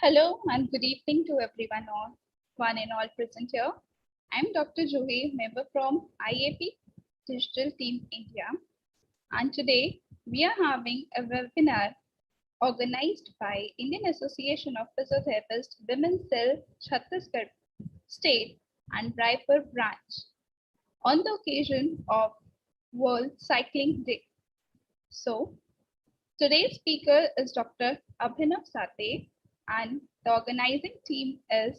Hello and good evening to everyone one and all present here. I'm Dr. Juhi, member from IAP Digital Team India, and today we are having a webinar organized by Indian Association of Physiotherapists Women's Cell Chhattisgarh State and Raipur branch on the occasion of World Cycling Day. So, today's speaker is Dr. Abhinav Sathe, and the organizing team is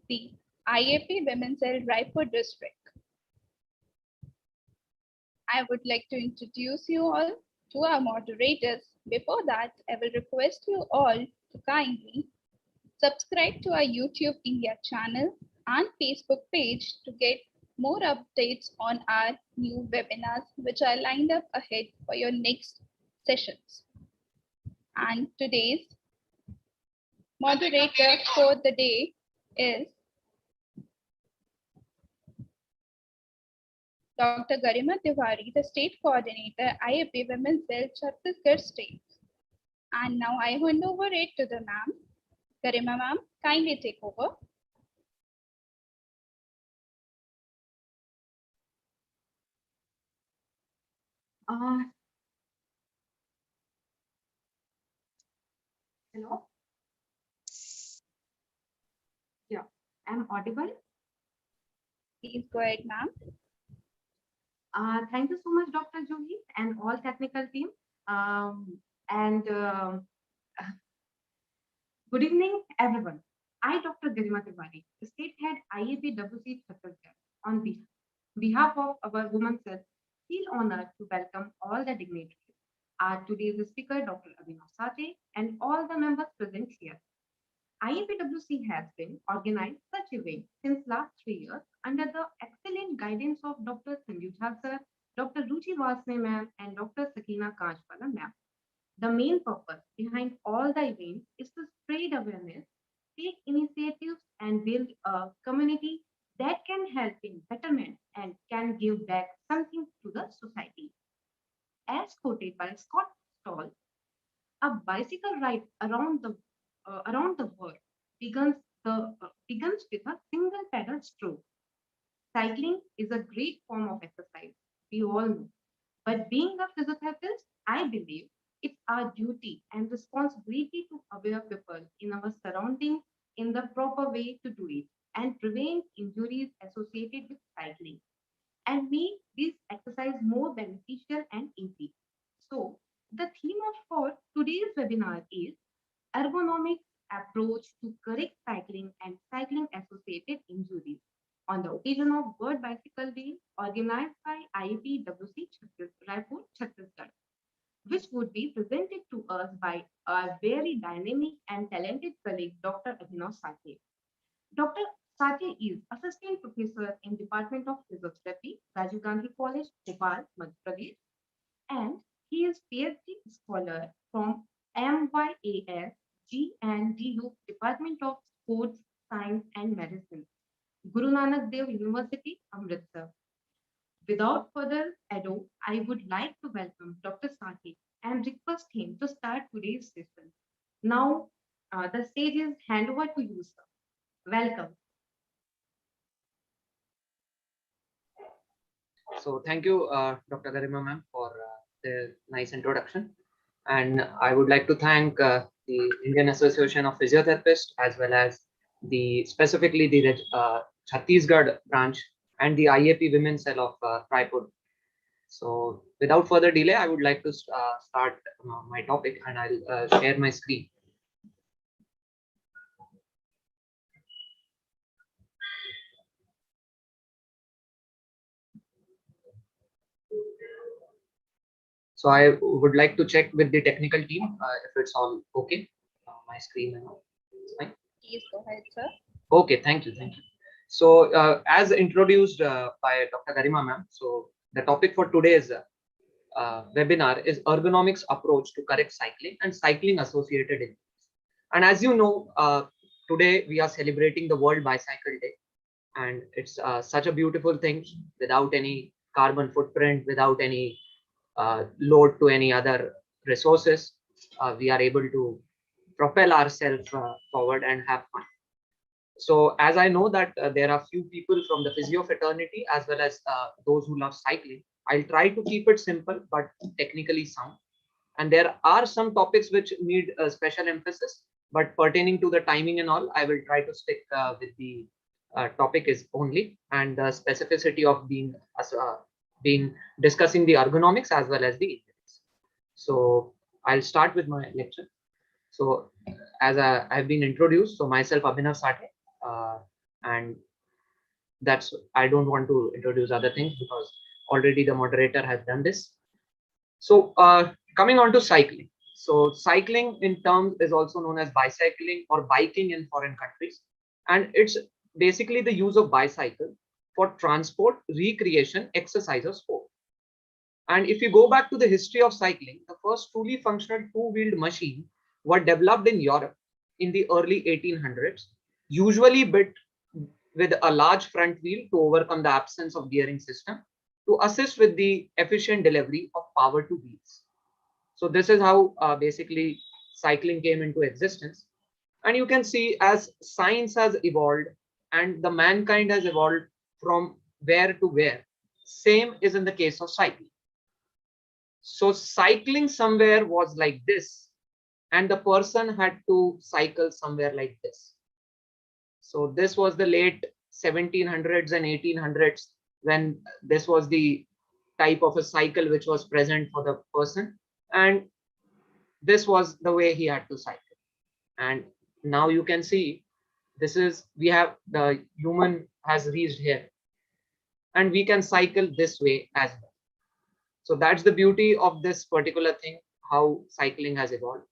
the IAP Women's Cell Raipur District. I would like to introduce you all to our moderators. Before that, I will request you all to kindly subscribe to our YouTube India channel and Facebook page to get more updates on our new webinars, which are lined up ahead for your next sessions. And today's moderator for the day is Dr. Garima Tiwari, the State Coordinator, IAP Women's Cell, Chhattisgarh State. And now I hand over it to the ma'am. Garima ma'am, kindly take over. Hello? Yeah, I'm audible. Please go ahead, ma'am. Thank you so much, Dr. Juhi, and all technical team. Good evening, everyone. I, Dr. Garima Tiwari, the State Head IAPWC Chhattisgarh, on behalf of our Women's Cell, feel honored to welcome all the dignitaries. Our today's speaker, Dr. Abhinav Sathe, and all the members present here. IAPWC has been organized such events since last 3 years under the excellent guidance of Dr. Sanju Jha sir, Dr. Ruchi Vasne ma'am, and Dr. Sakina Kanchwala ma'am. The main purpose behind all the events is to spread awareness, take initiatives, and build a community that can help in betterment and can give back something to the society. As quoted by Scott Stoll, a bicycle ride around the world begins with a single pedal stroke. Cycling is a great form of exercise, we all know. But being a physiotherapist, I believe it's our duty and responsibility to aware people in our surroundings in the proper way to do it and prevent injuries associated with cycling and make this exercise more beneficial and easy. So, the theme of for today's webinar is ergonomic approach to correct cycling and cycling associated injuries on the occasion of World Bicycle Day organized by IAPWC Raipur, Chhattisgarh, which would be presented to us by our very dynamic and talented colleague, Dr. Abhinav Sathe. Dr. Sathe is Assistant Professor in Department of Physiotherapy, Rajiv Gandhi College, Bhopal, Madhya Pradesh, and he is PhD scholar from MYAS G&DU Department of Sports Science and Medicine, Guru Nanak Dev University, Amritsar. Without further ado, I would like to welcome Dr. Sathe and request him to start today's session. Now, the stage is hand over to you, sir. Welcome. So thank you, Dr. Garima ma'am, for the nice introduction. And I would like to thank the Indian Association of Physiotherapists as well as specifically the Chhattisgarh branch and the IAP Women's Cell of Raipur. So without further delay, I would like to start my topic, and I'll share my screen. So I would like to check with the technical team if it's all okay. My screen and all. Fine. Please go ahead, sir. Okay, thank you. So as introduced by Dr. Garima ma'am, so the topic for today's webinar is ergonomics approach to correct cycling and cycling associated injuries. And as you know, today we are celebrating the World Bicycle Day, and it's such a beautiful thing without any carbon footprint, without any load to any other resources. We are able to propel ourselves forward and have fun. So as I know that there are few people from the physio fraternity as well as those who love cycling, I'll try to keep it simple but technically sound. And there are some topics which need a special emphasis, but pertaining to the timing and all, I will try to stick with the topic is only, and the specificity of being discussing the ergonomics as well as the injuries. So I'll start with my lecture. So as I've been introduced, so myself Abhinav Sathe, and that's, I don't want to introduce other things because already the moderator has done this. So coming on to cycling. So cycling in terms is also known as bicycling or biking in foreign countries. And it's basically the use of bicycle for transport, recreation, exercise or sport. And if you go back to the history of cycling, the first truly functional two-wheeled machine were developed in Europe in the early 1800s, usually built with a large front wheel to overcome the absence of gearing system to assist with the efficient delivery of power to wheels. So this is how basically cycling came into existence. And you can see as science has evolved and the mankind has evolved from where to where, same is in the case of cycling. So cycling somewhere was like this, and the person had to cycle somewhere like this. So this was the late 1700s and 1800s when this was the type of a cycle which was present for the person, and this was the way he had to cycle. And now you can see this is, we have the human has reached here and we can cycle this way as well. So that's the beauty of this particular thing, how cycling has evolved.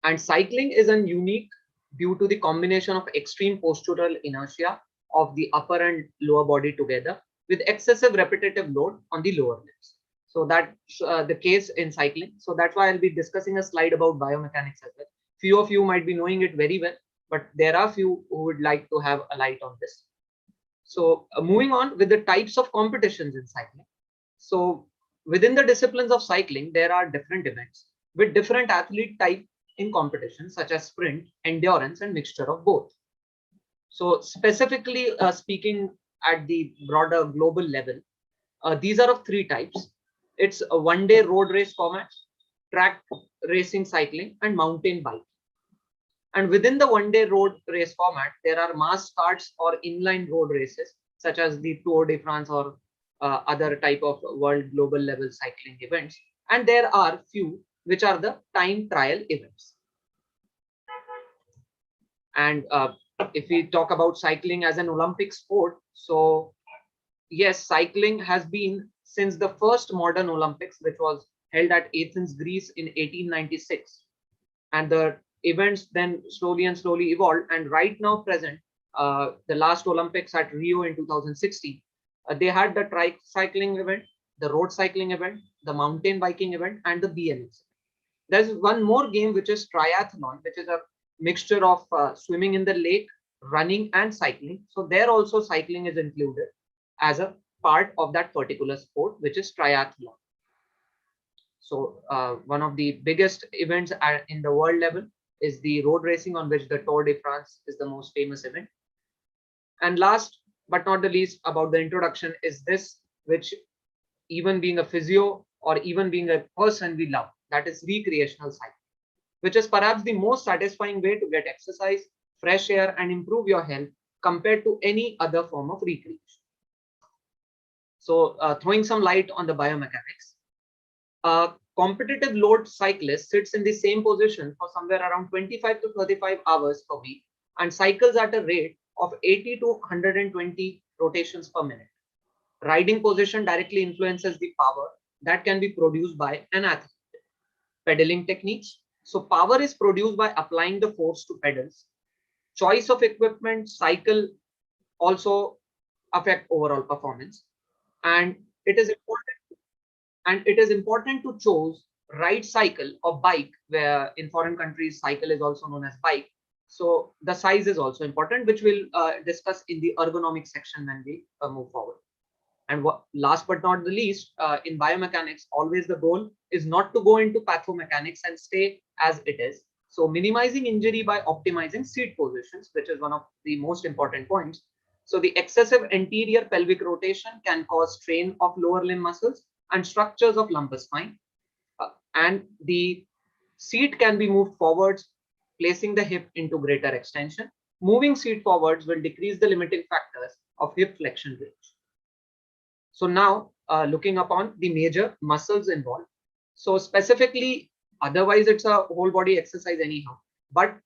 And cycling is a unique due to the combination of extreme postural inertia of the upper and lower body together with excessive repetitive load on the lower limbs. So that's the case in cycling. So that's why I'll be discussing a slide about biomechanics as well. Few of you might be knowing it very well, but there are few who would like to have a light on this. So moving on with the types of competitions in cycling. So within the disciplines of cycling, there are different events with different athlete type in competition, such as sprint, endurance, and mixture of both. So specifically speaking at the broader global level, these are of three types. It's a one-day road race format, track racing cycling, and mountain bike. And within the one-day road race format, there are mass starts or inline road races, such as the Tour de France or other type of world global level cycling events. And there are few which are the time trial events. And if we talk about cycling as an Olympic sport, so yes, cycling has been since the first modern Olympics, which was held at Athens, Greece in 1896. And the events then slowly and slowly evolved. And right now present, the last Olympics at Rio in 2016, they had the tricycling event, the road cycling event, the mountain biking event, and the BMX. There's one more game which is triathlon, which is a mixture of swimming in the lake, running, and cycling. So there also cycling is included as a part of that particular sport, which is triathlon. So one of the biggest events in the world level is the road racing, on which the Tour de France is the most famous event. And last but not the least about the introduction is this, which even being a physio or even being a person we love, that is recreational cycling, which is perhaps the most satisfying way to get exercise, fresh air, and improve your health compared to any other form of recreation. So throwing some light on the biomechanics, a competitive load cyclist sits in the same position for somewhere around 25 to 35 hours per week and cycles at a rate of 80 to 120 rotations per minute. Riding position directly influences the power that can be produced by an athlete. Pedaling techniques. So power is produced by applying the force to pedals. Choice of equipment, cycle also affect overall performance. And it is important to choose right cycle or bike, where in foreign countries cycle is also known as bike. So the size is also important, which we'll discuss in the ergonomic section when we move forward. And last but not the least, in biomechanics, always the goal is not to go into pathomechanics and stay as it is, So minimizing injury by optimizing seat positions, which is one of the most important points. So the excessive anterior pelvic rotation can cause strain of lower limb muscles and structures of lumbar spine. And the seat can be moved forwards, placing the hip into greater extension. Moving seat forwards will decrease the limiting factors of hip flexion range. So now looking upon the major muscles involved. So specifically, otherwise it's a whole body exercise anyhow, but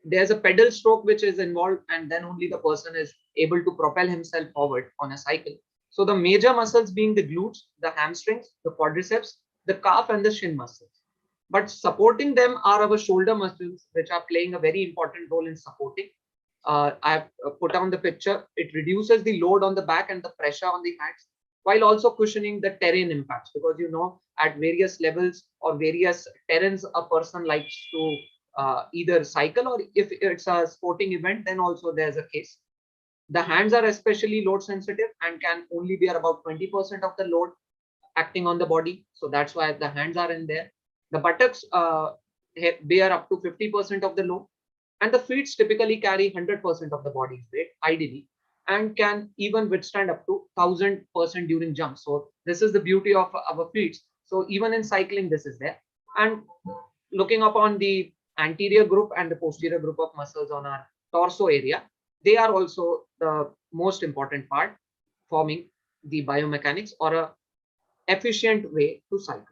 there's a pedal stroke which is involved, and then only the person is able to propel himself forward on a cycle. So the major muscles being the glutes, the hamstrings, the quadriceps, the calf and the shin muscles. But supporting them are our shoulder muscles, which are playing a very important role in supporting. I've put on the picture. It reduces the load on the back and the pressure on the hands, while also cushioning the terrain impacts, because at various levels or various terrains a person likes to either cycle, or if it's a sporting event, then also there's a case. The hands are especially load sensitive and can only bear about 20% of the load acting on the body. So that's why the hands are in there. The buttocks bear up to 50% of the load, and the feet typically carry 100% of the body's weight, ideally, and can even withstand up to 1000% during jumps. So this is the beauty of our feet. So even in cycling, this is there. And looking upon the anterior group and the posterior group of muscles on our torso area, they are also the most important part, forming the biomechanics or a efficient way to cycle.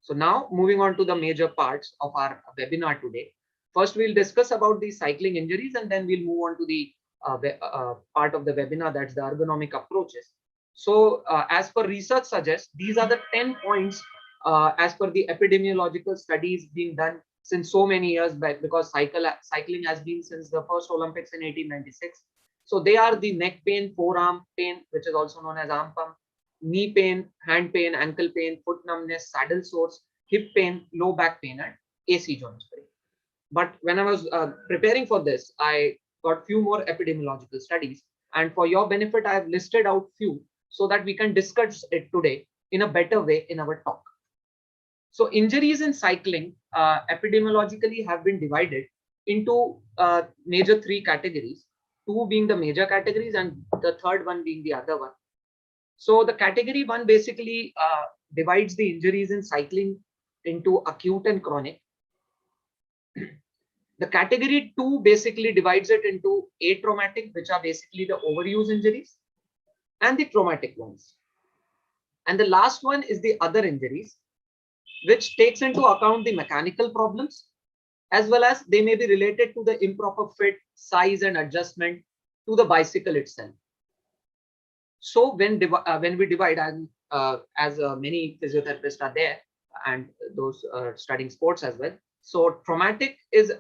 So now moving on to the major parts of our webinar today. First, we'll discuss about the cycling injuries, and then we'll move on to the part of the webinar, that's the ergonomic approaches. So as per research suggests, these are the 10 points as per the epidemiological studies being done since so many years back, because cycling has been since the first Olympics in 1896. So they are the neck pain, forearm pain, which is also known as arm pump, knee pain, hand pain, ankle pain, foot numbness, saddle sores, hip pain, low back pain, and AC joints pain. But when I was preparing for this, I got few more epidemiological studies, and for your benefit, I have listed out few so that we can discuss it today in a better way in our talk. So injuries in cycling epidemiologically have been divided into major three categories, two being the major categories and the third one being the other one. So the category one basically divides the injuries in cycling into acute and chronic. The category two basically divides it into atraumatic, which are basically the overuse injuries, and the traumatic ones. And the last one is the other injuries, which takes into account the mechanical problems, as well as they may be related to the improper fit, size, and adjustment to the bicycle itself. So when we divide, and as many physiotherapists are there, and those studying sports as well. So traumatic is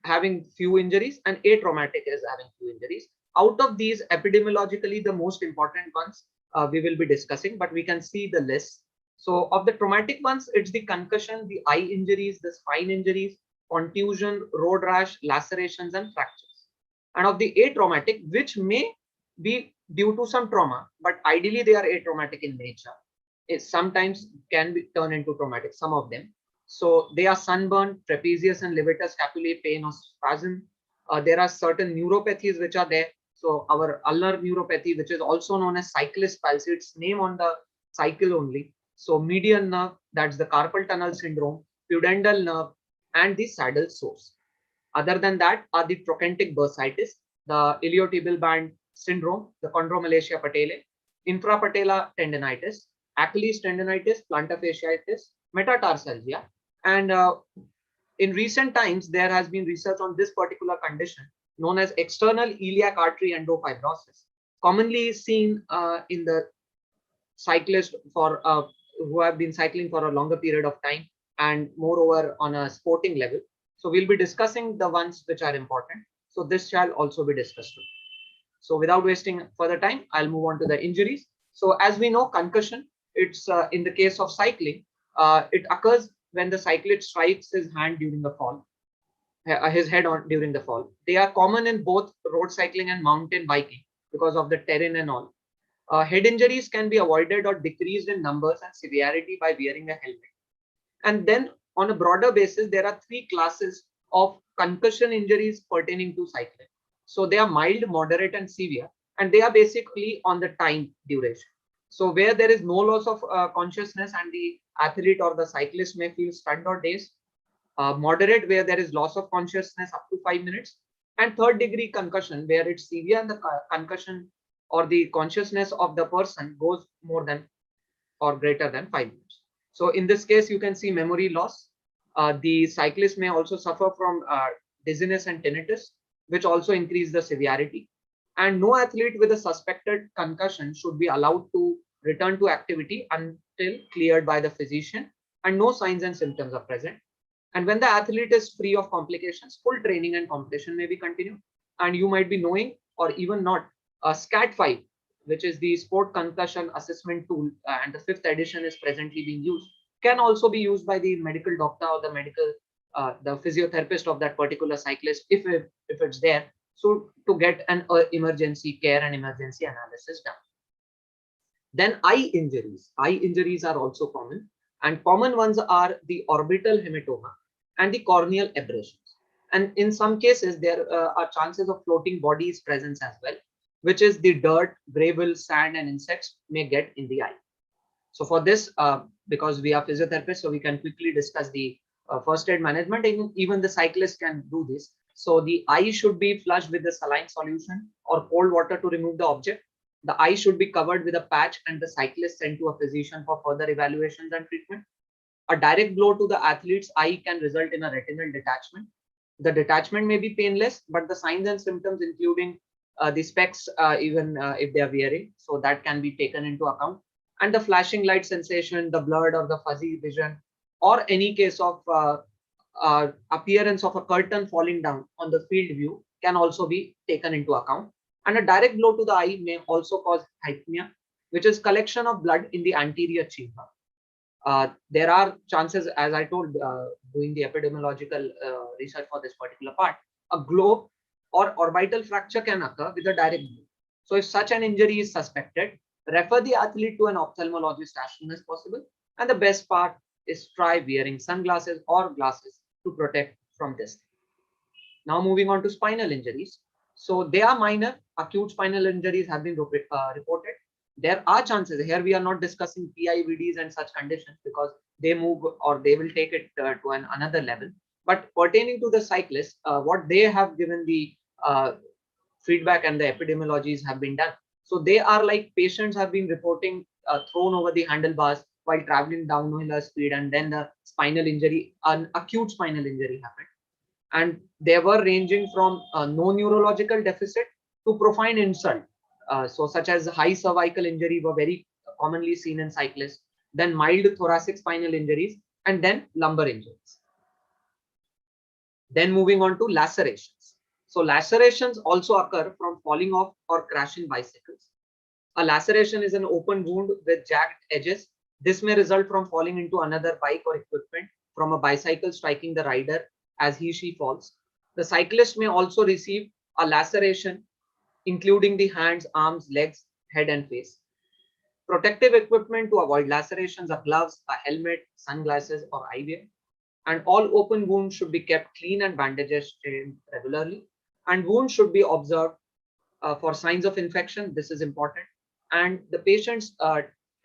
having few injuries, and atraumatic is having few injuries. Out of these, epidemiologically, the most important ones we will be discussing, but we can see the list. So of the traumatic ones, it's the concussion, the eye injuries, the spine injuries, contusion, road rash, lacerations, and fractures. And of the atraumatic, which may be due to some trauma, but ideally they are atraumatic in nature. It sometimes can be turned into traumatic, some of them. So they are sunburn, trapezius and levator scapulae pain or spasm. There are certain neuropathies which are there. So our ulnar neuropathy, which is also known as cyclist palsy, its name on the cycle only. So median nerve, that's the carpal tunnel syndrome, pudendal nerve, and the saddle sores. Other than that are the trochanteric bursitis, the iliotibial band syndrome, the chondromalacia patella, infrapatellar tendinitis, Achilles tendinitis, plantar fasciitis, metatarsalgia. And in recent times, there has been research on this particular condition known as external iliac artery endofibrosis, commonly seen in the cyclists who have been cycling for a longer period of time, and moreover on a sporting level. So we'll be discussing the ones which are important. So this shall also be discussed today. So without wasting further time, I'll move on to the injuries. So as we know, concussion, it's in the case of cycling, it occurs when the cyclist strikes his hand during the fall, his head on during the fall. They are common in both road cycling and mountain biking because of the terrain and all. Head injuries can be avoided or decreased in numbers and severity by wearing a helmet. And then on a broader basis, there are three classes of concussion injuries pertaining to cycling. So they are mild, moderate, and severe, and they are basically on the time duration. So where there is no loss of consciousness and the athlete or the cyclist may feel stunned or dazed. Moderate, where there is loss of consciousness up to 5 minutes, and third degree concussion, where it's severe and the concussion or the consciousness of the person goes more than or greater than 5 minutes. So in this case, you can see memory loss. The cyclist may also suffer from dizziness and tinnitus, which also increase the severity. And no athlete with a suspected concussion should be allowed to return to activity until cleared by the physician and no signs and symptoms are present. And when the athlete is free of complications, full training and competition may be continued. And you might be knowing or even not, SCAT5, which is the sport concussion assessment tool, and the fifth edition is presently being used, can also be used by the medical doctor or the physiotherapist of that particular cyclist if it's there. So to get an emergency care and emergency analysis done. Then eye injuries. Eye injuries are also common, and common ones are the orbital hematoma and the corneal abrasions. And in some cases, there are chances of floating bodies presence as well, which is the dirt, gravel, sand, and insects may get in the eye. So for this, because we are physiotherapists, so we can quickly discuss the first aid management. Even the cyclist can do this. So the eye should be flushed with the saline solution or cold water to remove the object. The eye should be covered with a patch and the cyclist sent to a physician for further evaluations and treatment. A direct blow to the athlete's eye can result in a retinal detachment. The detachment may be painless, but the signs and symptoms, including the specs, even if they are wearing, so that can be taken into account. And the flashing light sensation, the blurred or the fuzzy vision, or any case of appearance of a curtain falling down on the field view can also be taken into account. And a direct blow to the eye may also cause hypnea, which is collection of blood in the anterior chamber. There are chances, as I told, doing the epidemiological research for this particular part, a globe or orbital fracture can occur with a direct blow. So if such an injury is suspected, refer the athlete to an ophthalmologist as soon as possible. And the best part is try wearing sunglasses or glasses to protect from this. Now moving on to spinal injuries. So they are minor. Acute spinal injuries have been reported. There are chances, here we are not discussing PIVDs and such conditions because they move or they will take it to another level. But pertaining to the cyclists, what they have given the feedback and the epidemiologies have been done. So they are like patients have been reporting thrown over the handlebars while traveling downhill speed, and then the spinal injury, an acute spinal injury happened. And they were ranging from no neurological deficit to profound insult. So such as high cervical injury were very commonly seen in cyclists, then mild thoracic spinal injuries, and then lumbar injuries. Then moving on to lacerations. So lacerations also occur from falling off or crashing bicycles. A laceration is an open wound with jagged edges. This may result from falling into another bike or equipment, from a bicycle striking the rider as he/she falls. The cyclist may also receive a laceration, including the hands, arms, legs, head, and face. Protective equipment to avoid lacerations are gloves, a helmet, sunglasses, or eyewear. And all open wounds should be kept clean and bandages changed regularly. And wounds should be observed for signs of infection. This is important. And the patient's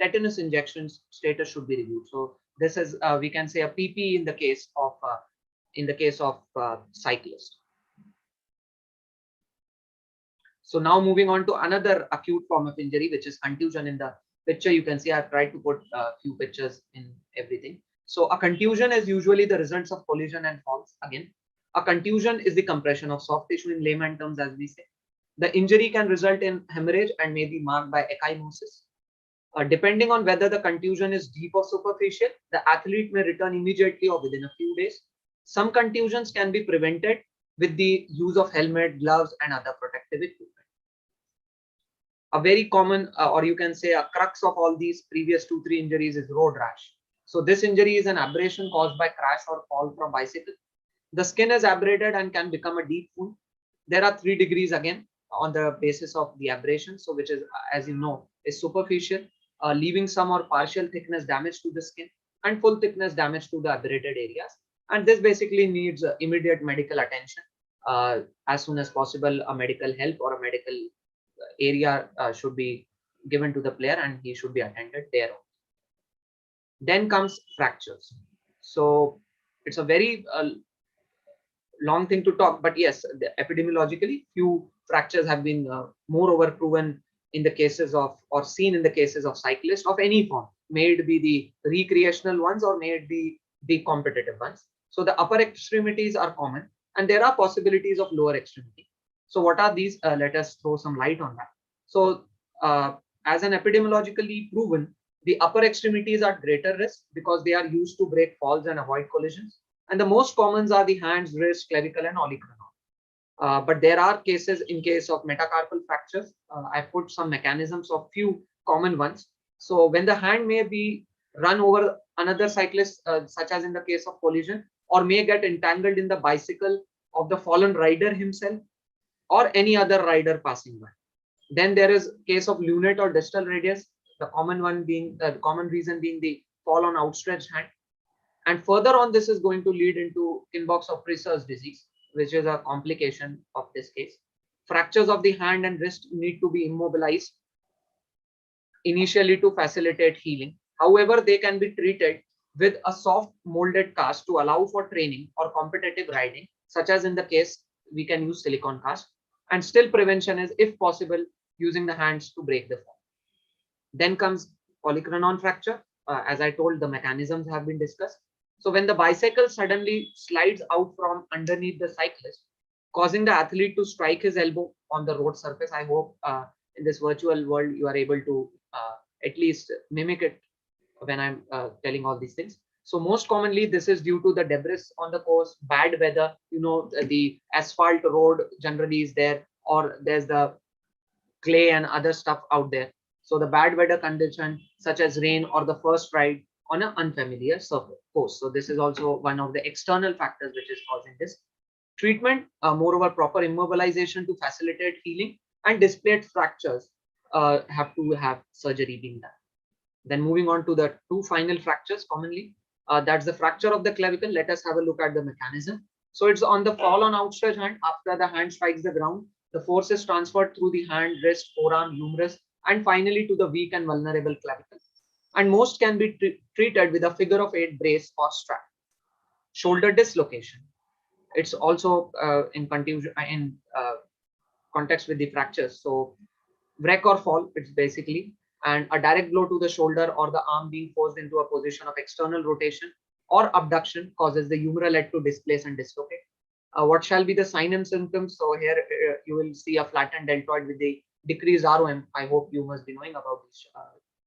tetanus injections status should be reviewed. So this is we can say a PP in the case of cyclist. So now moving on to another acute form of injury, which is contusion. In the picture, you can see I've tried to put a few pictures in everything. So a contusion is usually the results of collision and falls. Again, a contusion is the compression of soft tissue in layman terms, as we say. The injury can result in hemorrhage and may be marked by ecchymosis. Depending on whether the contusion is deep or superficial, the athlete may return immediately or within a few days. Some contusions can be prevented with the use of helmet, gloves, and other protective equipment. A very common, or you can say a crux of all these previous 2-3 injuries is road rash. So this injury is an abrasion caused by crash or fall from bicycle. The skin is abraded and can become a deep wound. There are 3 degrees again on the basis of the abrasion. So which is, as you know, is superficial, leaving some or partial thickness damage to the skin. and full thickness damage to the abrated areas. And this basically needs immediate medical attention. As soon as possible, a medical help or a medical area should be given to the player, and he should be attended there. Then comes fractures. So it's a very long thing to talk, but yes, epidemiologically, few fractures have been moreover proven in the cases of, or seen in the cases of cyclists of any form, may it be the recreational ones or may it be the competitive ones. So the upper extremities are common, and there are possibilities of lower extremity. So what are these? Let us throw some light on that. So as an epidemiologically proven, the upper extremities are greater risk because they are used to break falls and avoid collisions. And the most commons are the hands, wrist, clavicle, and olecranon. But there are cases in case of metacarpal fractures. I put some mechanisms of few common ones. So when the hand may be run over another cyclist, such as in the case of collision, or may get entangled in the bicycle of the fallen rider himself or any other rider passing by. Then there is case of lunate or distal radius, the common one being the common reason being the fall on outstretched hand. And further on, this is going to lead into inbox of Preser's disease, which is a complication of this case. Fractures of the hand and wrist need to be immobilized initially to facilitate healing. However, they can be treated with a soft molded cast to allow for training or competitive riding, such as in the case we can use silicone cast. And still prevention is, if possible, using the hands to break the fall. Then comes olecranon fracture. As I told, the mechanisms have been discussed. So when the bicycle suddenly slides out from underneath the cyclist, causing the athlete to strike his elbow on the road surface. I hope in this virtual world you are able to at least mimic it when I'm telling all these things. So most commonly, this is due to the debris on the course, bad weather. You know, the asphalt road generally is there, or there's the clay and other stuff out there. So the bad weather condition, such as rain or the first ride on an unfamiliar surface course. So this is also one of the external factors which is causing this. Treatment, moreover, proper immobilization to facilitate healing, and displaced fractures have to have surgery being done. Then moving on to the two final fractures commonly, that's the fracture of the clavicle. Let us have a look at the mechanism. So it's on the fall on outstretched hand. After the hand strikes the ground, the force is transferred through the hand, wrist, forearm, humerus, and finally to the weak and vulnerable clavicle. And most can be treated with a figure of 8 brace or strap. Shoulder dislocation. It's also in context with the fractures. So wreck or fall, it's basically, and a direct blow to the shoulder or the arm being forced into a position of external rotation or abduction causes the humeral head to displace and dislocate. What shall be the sign and symptoms? So here you will see a flattened deltoid with the decreased ROM. I hope you must be knowing about these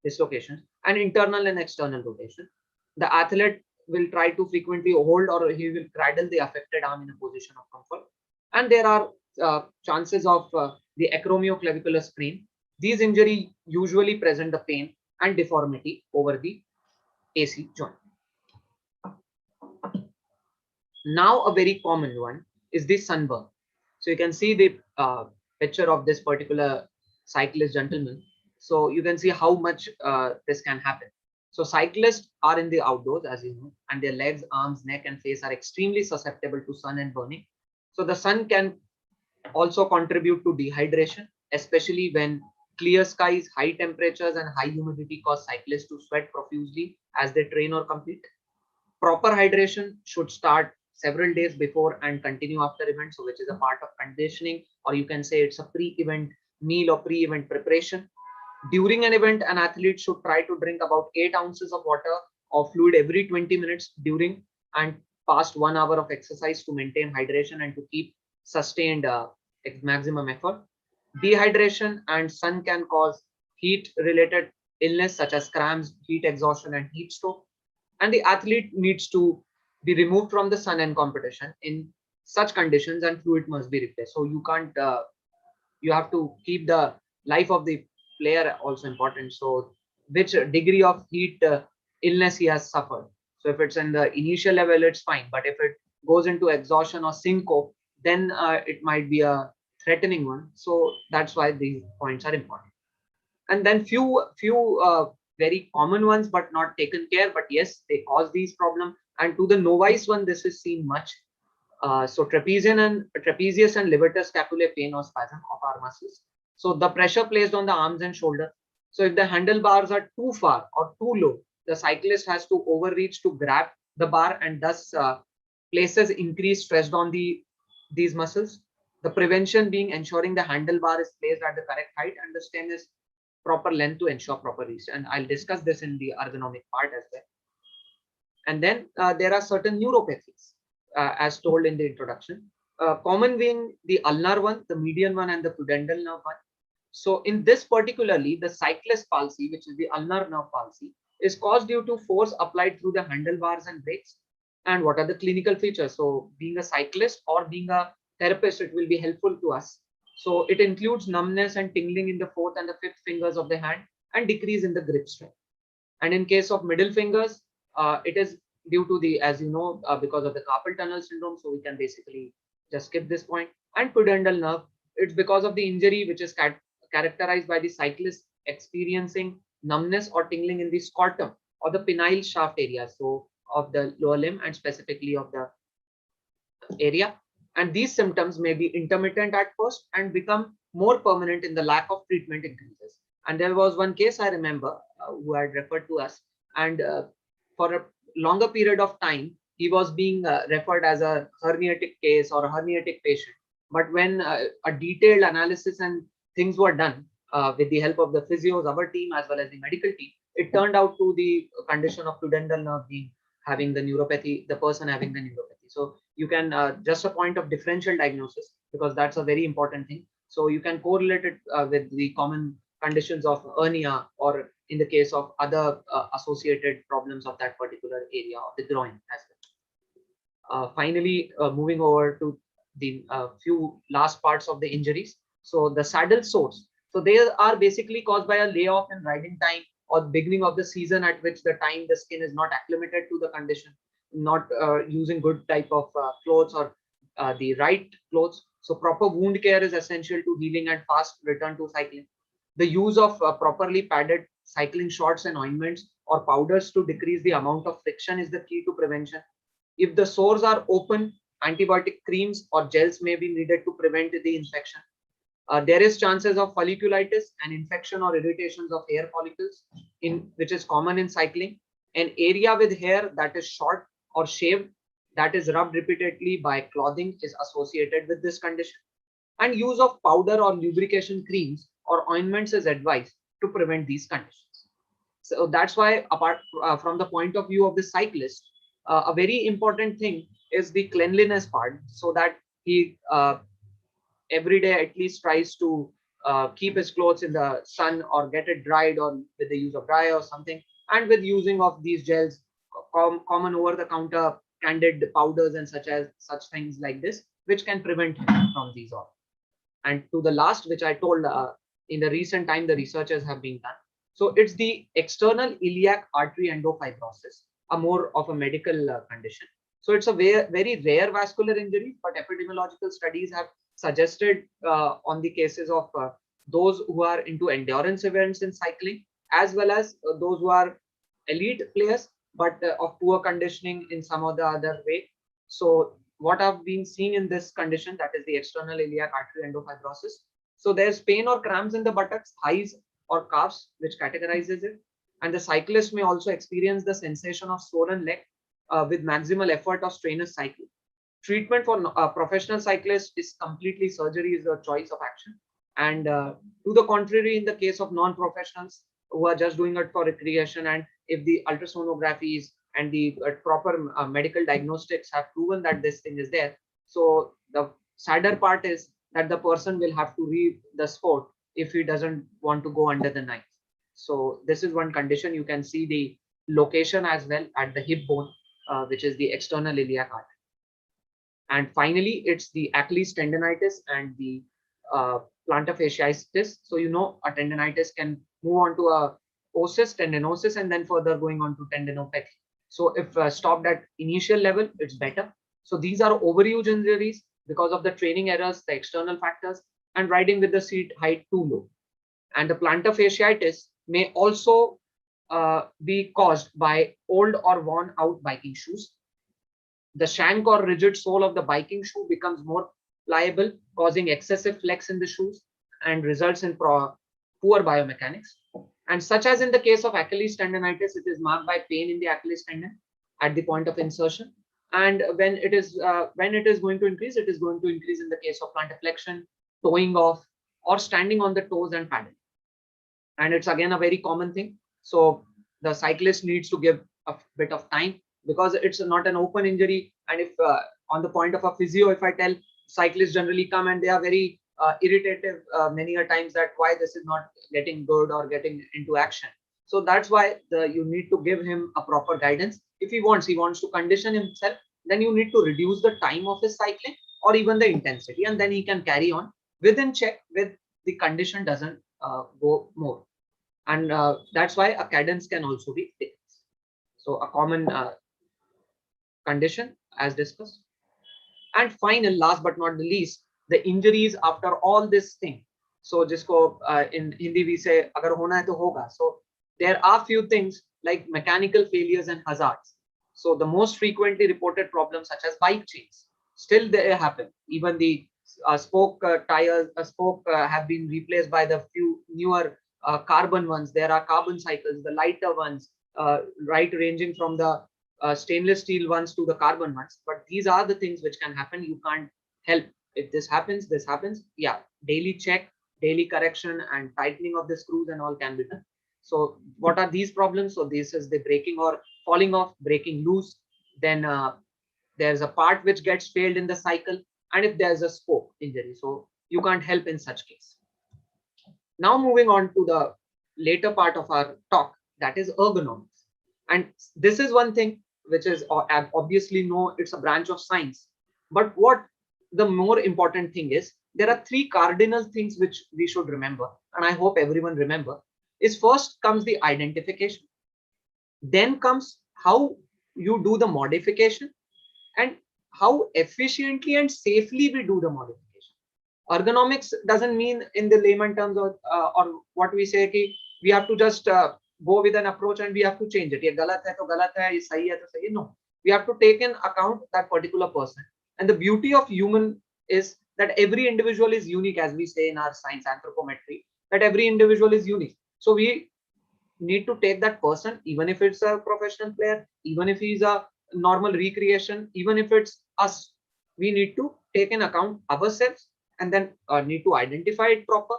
dislocations, and internal and external rotation. The athlete will try to frequently hold, or he will cradle the affected arm in a position of comfort. And there are chances of the acromioclavicular sprain. These injuries usually present the pain and deformity over the AC joint. Now, a very common one is the sunburn. So you can see the picture of this particular cyclist gentleman. So you can see how much this can happen. So cyclists are in the outdoors, as you know, and their legs, arms, neck, and face are extremely susceptible to sun and burning. So the sun can also contribute to dehydration, especially when clear skies, high temperatures, and high humidity cause cyclists to sweat profusely as they train or compete. Proper hydration should start several days before and continue after event, so which is a part of conditioning, or you can say it's a pre-event meal or pre-event preparation. During an event, an athlete should try to drink about 8 ounces of water or fluid every 20 minutes during and past 1 hour of exercise to maintain hydration and to keep sustained maximum effort. Dehydration and sun can cause heat related illness such as cramps, heat exhaustion, and heat stroke. And the athlete needs to be removed from the sun and competition in such conditions, and fluid must be replaced. So you can't, you have to keep the life of the player also important. So which degree of heat illness he has suffered. So if it's in the initial level, it's fine. But if it goes into exhaustion or syncope, then it might be a threatening one. So that's why these points are important. And then few very common ones, but not taken care. But yes, they cause these problems. And to the novice one, this is seen much. So trapezius and levator scapulae pain or spasm of our muscles. So the pressure placed on the arms and shoulder. So if the handlebars are too far or too low, the cyclist has to overreach to grab the bar, and thus places increased stress on these muscles. The prevention being ensuring the handlebar is placed at the correct height and the stem is proper length to ensure proper reach. And I'll discuss this in the ergonomic part as well. And then there are certain neuropathies, as told in the introduction. Common being the ulnar one, the median one, and the pudendal nerve one. So in this particularly, the cyclist palsy, which is the ulnar nerve palsy, is caused due to force applied through the handlebars and brakes. And what are the clinical features? So being a cyclist or being a therapist, it will be helpful to us. So it includes numbness and tingling in the fourth and the fifth fingers of the hand and decrease in the grip strength. And in case of middle fingers, it is due to the, as you know, because of the carpal tunnel syndrome. So we can basically just skip this point. And pudendal nerve, it's because of the injury which is characterized by the cyclist experiencing numbness or tingling in the scrotum or the penile shaft area, so of the lower limb and specifically of the area. And these symptoms may be intermittent at first and become more permanent in the lack of treatment increases. And there was one case I remember who had referred to us, and for a longer period of time, he was being referred as a herniatic case or a herniatic patient. But when a detailed analysis and things were done with the help of the physios, our team, as well as the medical team, it turned out to the condition of pudendal nerve being having the neuropathy, the person having the neuropathy. So you can just a point of differential diagnosis, because that's a very important thing. So you can correlate it with the common conditions of hernia, or in the case of other associated problems of that particular area of the groin as well. Finally, moving over to the few last parts of the injuries. So the saddle sores. So they are basically caused by a layoff in riding time or beginning of the season, at which the time the skin is not acclimated to the condition, not using good type of clothes or the right clothes. So proper wound care is essential to healing and fast return to cycling. The use of properly padded cycling shorts and ointments or powders to decrease the amount of friction is the key to prevention. If the sores are open, antibiotic creams or gels may be needed to prevent the infection. There is chances of folliculitis, an infection or irritations of hair follicles, in which is common in cycling. An area with hair that is short or shaved, that is rubbed repeatedly by clothing, is associated with this condition. And use of powder or lubrication creams or ointments is advised to prevent these conditions. So that's why, apart from the point of view of the cyclist, a very important thing is the cleanliness part, so that he every day at least tries to keep his clothes in the sun or get it dried, or with the use of dryer or something, and with using of these gels, common over the counter candid powders and such things like this, which can prevent him from these all. And to the last, which I told, in the recent time the researchers have been done. So it's the external iliac artery endofibrosis, a more of a medical condition. So it's a very rare vascular injury, but epidemiological studies have suggested on the cases of those who are into endurance events in cycling, as well as those who are elite players, but of poor conditioning in some or the other way. So what I've been seeing in this condition, that is the external iliac artery endofibrosis. So there's pain or cramps in the buttocks, thighs, or calves, which categorizes it. And the cyclist may also experience the sensation of swollen leg with maximal effort of strenuous cycling. Treatment for professional cyclists is completely surgery is the choice of action. And to the contrary, in the case of non-professionals who are just doing it for recreation, and if the ultrasonographies and the proper medical diagnostics have proven that this thing is there, so the sadder part is that the person will have to leave the sport if he doesn't want to go under the knife. So this is one condition. You can see the location as well at the hip bone, which is the external iliac artery. And finally, it's the Achilles tendonitis and the plantar fasciitis. So you know, a tendonitis can move on to a tendinosis, and then further going on to tendinopathy. So if stopped at initial level, it's better. So these are overuse injuries because of the training errors, the external factors, and riding with the seat height too low. And the plantar fasciitis may also be caused by old or worn out biking shoes. The shank or rigid sole of the biking shoe becomes more pliable, causing excessive flex in the shoes and results in poor biomechanics. And such as in the case of Achilles tendonitis, it is marked by pain in the Achilles tendon at the point of insertion. And when it is going to increase, it is going to increase in the case of plantar flexion, toeing off, or standing on the toes and paddling. And it's again a very common thing. So the cyclist needs to give a bit of time, because it's not an open injury. And if on the point of a physio, if I tell cyclists generally come and they are very irritative many a times that why this is not getting good or getting into action. So that's why you need to give him a proper guidance. If he wants to condition himself, then you need to reduce the time of his cycling or even the intensity, and then he can carry on within check with the condition doesn't go more. And that's why a cadence can also be taken. So a common condition as discussed. And final, last but not the least, the injuries after all this thing. So jisko in Hindi we say agar hona hai to hoga. So there are few things like mechanical failures and hazards. So the most frequently reported problems such as bike chains, still they happen. Even the spoke tires, have been replaced by the few newer carbon ones. There are carbon cycles, the lighter ones, right, ranging from the stainless steel ones to the carbon ones. But these are the things which can happen. You can't help. If this happens, this happens. Yeah, daily check, daily correction, and tightening of the screws and all can be done. So what are these problems? So this is the breaking or falling off, breaking loose. Then there's a part which gets failed in the cycle, and if there's a spoke injury, so you can't help in such case. Now moving on to the later part of our talk, that is ergonomics. And this is one thing which is obviously no, it's a branch of science. But what the more important thing is, there are three cardinal things which we should remember, and I hope everyone remember. Is first comes the identification, then comes how you do the modification, and how efficiently and safely we do the modification. Ergonomics doesn't mean in the layman terms or what we say ki we have to just go with an approach and we have to change it. Ye galat hai to galat hai, ye sahi hai to sahi hai. No, we have to take in account that particular person. And the beauty of human is that every individual is unique, as we say in our science anthropometry, that every individual is unique. So we need to take that person, even if it's a professional player, even if he's a normal recreation, even if it's us, we need to take in account ourselves, and then need to identify it proper,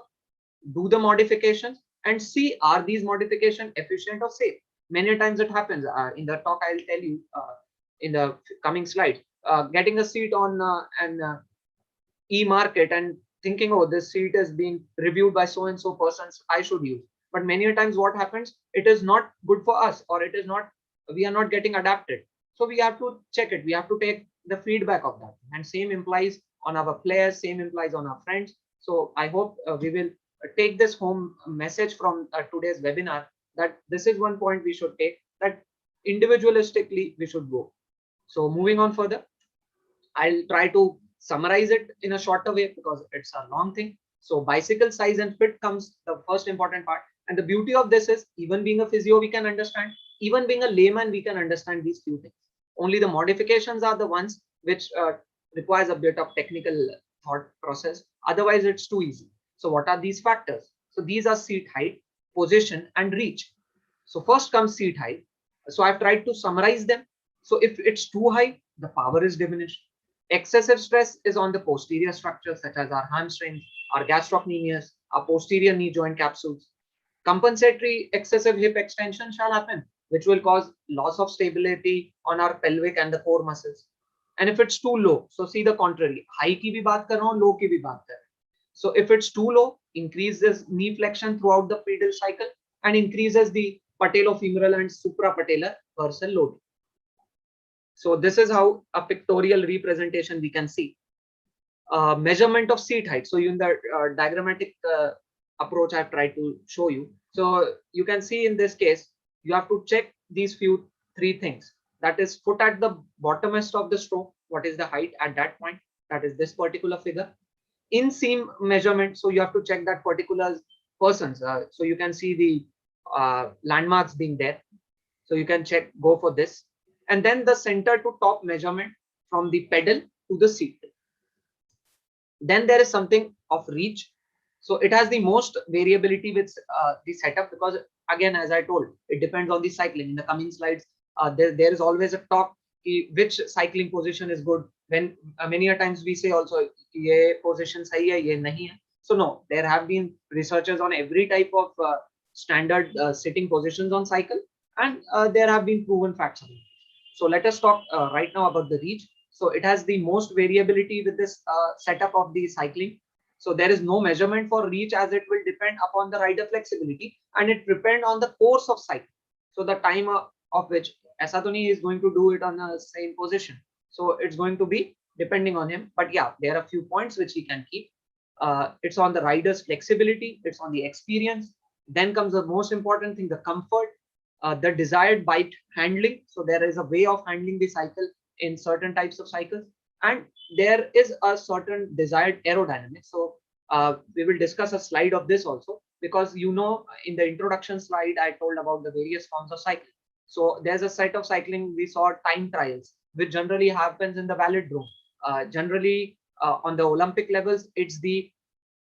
do the modifications, and see are these modifications efficient or safe. Many times it happens. In the talk I'll tell you in the coming slide, getting a seat on an e-market and thinking, oh, this seat is being reviewed by so and so persons, I should use. But many times what happens, it is not good for us, or it is not, we are not getting adapted. So we have to check it, we have to take the feedback of that. And same implies on our players, same implies on our friends. So I hope we will take this home message from today's webinar, that this is one point we should take, that individualistically we should go. So moving on further, I'll try to summarize it in a shorter way because it's a long thing. So bicycle size and fit comes the first important part. And the beauty of this is, even being a physio, we can understand, even being a layman, we can understand these few things. Only the modifications are the ones which requires a bit of technical thought process. Otherwise, it's too easy. So what are these factors? So these are seat height, position, and reach. So first comes seat height. So I've tried to summarize them. So if it's too high, the power is diminished. Excessive stress is on the posterior structures such as our hamstrings, our gastrocnemius, our posterior knee joint capsules. Compensatory excessive hip extension shall happen, which will cause loss of stability on our pelvic and the core muscles. And if it's too low, so see the contrary, high ki bhi baat kar raha hu, low ki bhi baat kar raha hu. So if it's too low, increases knee flexion throughout the pedal cycle and increases the patellofemoral and suprapatellar dorsal load. So this is how a pictorial representation we can see. Measurement of seat height. So in the diagrammatic approach I've tried to show you. So you can see in this case, you have to check these three things. That is foot at the bottomest of the stroke. What is the height at that point? That is this particular figure. Inseam measurement. So you have to check that particular person's. So you can see the landmarks being there. So you can check, go for this. And then the center to top measurement from the pedal to the seat. Then there is something of reach. So it has the most variability with the setup, because again, as I told, it depends on the cycling. In the coming slides, there is always a talk which cycling position is good. When many a times we say also ye position sahi hai, ye nahi hai. So no, there have been researchers on every type of standard sitting positions on cycle, and there have been proven facts on it. So let us talk right now about the reach. So it has the most variability with this setup of the cycling. So there is no measurement for reach, as it will depend upon the rider flexibility, and it depend on the course of cycle. So the time of which Asatoni is going to do it on the same position. So it's going to be depending on him. But yeah, there are a few points which he can keep. It's on the rider's flexibility. It's on the experience. Then comes the most important thing, the comfort, the desired bike handling. So there is a way of handling the cycle in certain types of cycles, and there is a certain desired aerodynamics. So we will discuss a slide of this also, because you know, in the introduction slide I told about the various forms of cycling. So there's a set of cycling we saw, time trials, which generally happens in the velodrome. Generally on the Olympic levels, it's the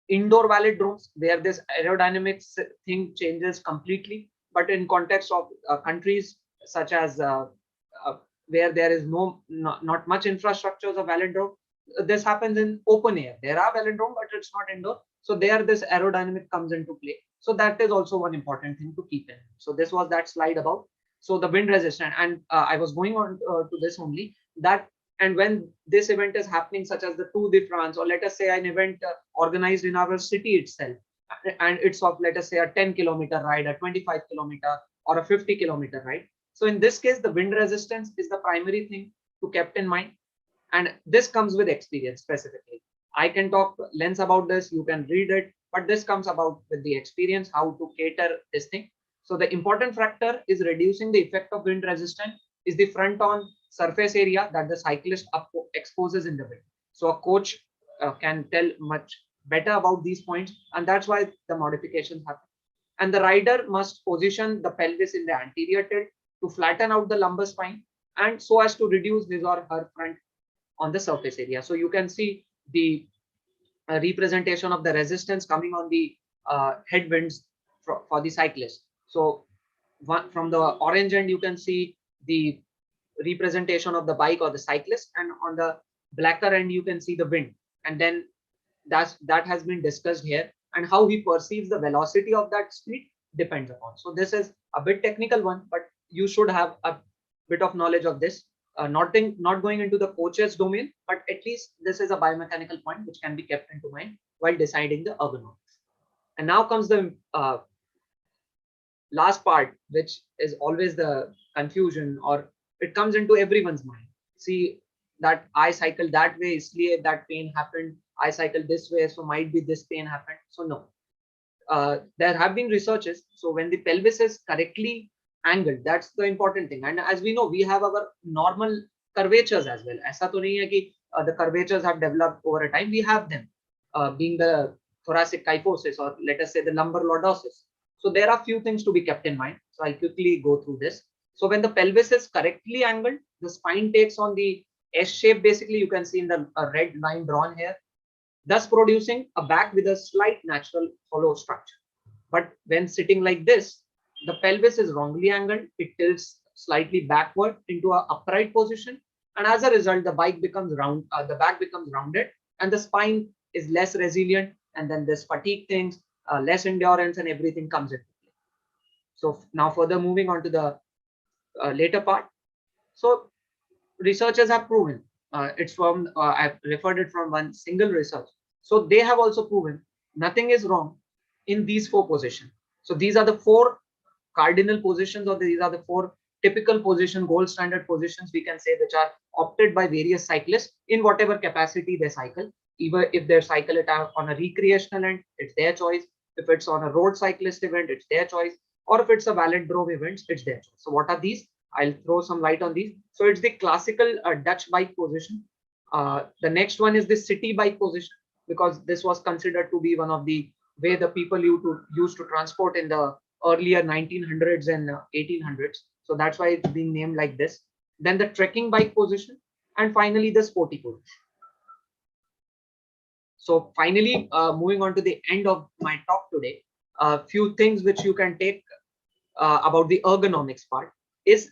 indoor velodromes where this aerodynamics thing changes completely. But in context of countries such as where there is not much infrastructures of velodrome, this happens in open air. There are velodrome, but it's not indoor. So there this aerodynamic comes into play. So that is also one important thing to keep in. So this was that slide about. So the wind resistant, and I was going on to this only, that and when this event is happening, such as the Tour de France, or let us say an event organized in our city itself, and it's of, let us say, a 10-kilometer ride, a 25-kilometer, or a 50-kilometer ride. So in this case, the wind resistance is the primary thing to keep in mind, and this comes with experience specifically. I can talk lens about this, you can read it, but this comes about with the experience, how to cater this thing. So the important factor is reducing the effect of wind resistance is the front on surface area that the cyclist exposes in the wind. So a coach can tell much better about these points, and that's why the modifications happen. And the rider must position the pelvis in the anterior tilt to flatten out the lumbar spine, and so as to reduce his or her front on the surface area. So you can see the representation of the resistance coming on the headwinds for the cyclist. So from the orange end, you can see the representation of the bike or the cyclist, and on the blacker end, you can see the wind. And then that has been discussed here, and how he perceives the velocity of that speed depends upon. So this is a bit technical one, but you should have a bit of knowledge of this. Not going into the coach's domain, but at least this is a biomechanical point which can be kept into mind while deciding the ergonomics. And now comes the last part, which is always the confusion, or it comes into everyone's mind. See, that I cycle that way, isliye that pain happened. I cycle this way, so might be this pain happened. So no, there have been researches. So when the pelvis is correctly angled, that's the important thing. And as we know, we have our normal curvatures as well. ऐसा तो नहीं है कि the curvatures have developed over a time. We have them, being the thoracic kyphosis, or let us say the lumbar lordosis. So there are few things to be kept in mind. So I'll quickly go through this. So when the pelvis is correctly angled, the spine takes on the S shape. Basically, you can see in the red line drawn here, thus producing a back with a slight natural hollow structure. But when sitting like this, the pelvis is wrongly angled. It tilts slightly backward into an upright position, and as a result, the bike becomes round. The back becomes rounded, and the spine is less resilient. And then this fatigue things, less endurance, and everything comes into play. So now further moving on to the later part. So researchers have proven, it's from I've referred it from one single research. So they have also proven nothing is wrong in these four positions. So these are the four cardinal positions, or these are the four typical position, gold standard positions, we can say, which are opted by various cyclists in whatever capacity they cycle. Even if they cycle it out on a recreational end, it's their choice. If it's on a road cyclist event, it's their choice. Or if it's a velodrome event, it's their choice. So what are these? I'll throw some light on these. So it's the classical Dutch bike position. The next one is the city bike position, because this was considered to be one of the way the people used to transport in the earlier 1900s and 1800s. So that's why it's being named like this. Then the trekking bike position, and finally the sporty position. So finally, moving on to the end of my talk today, a few things which you can take about the ergonomics part is,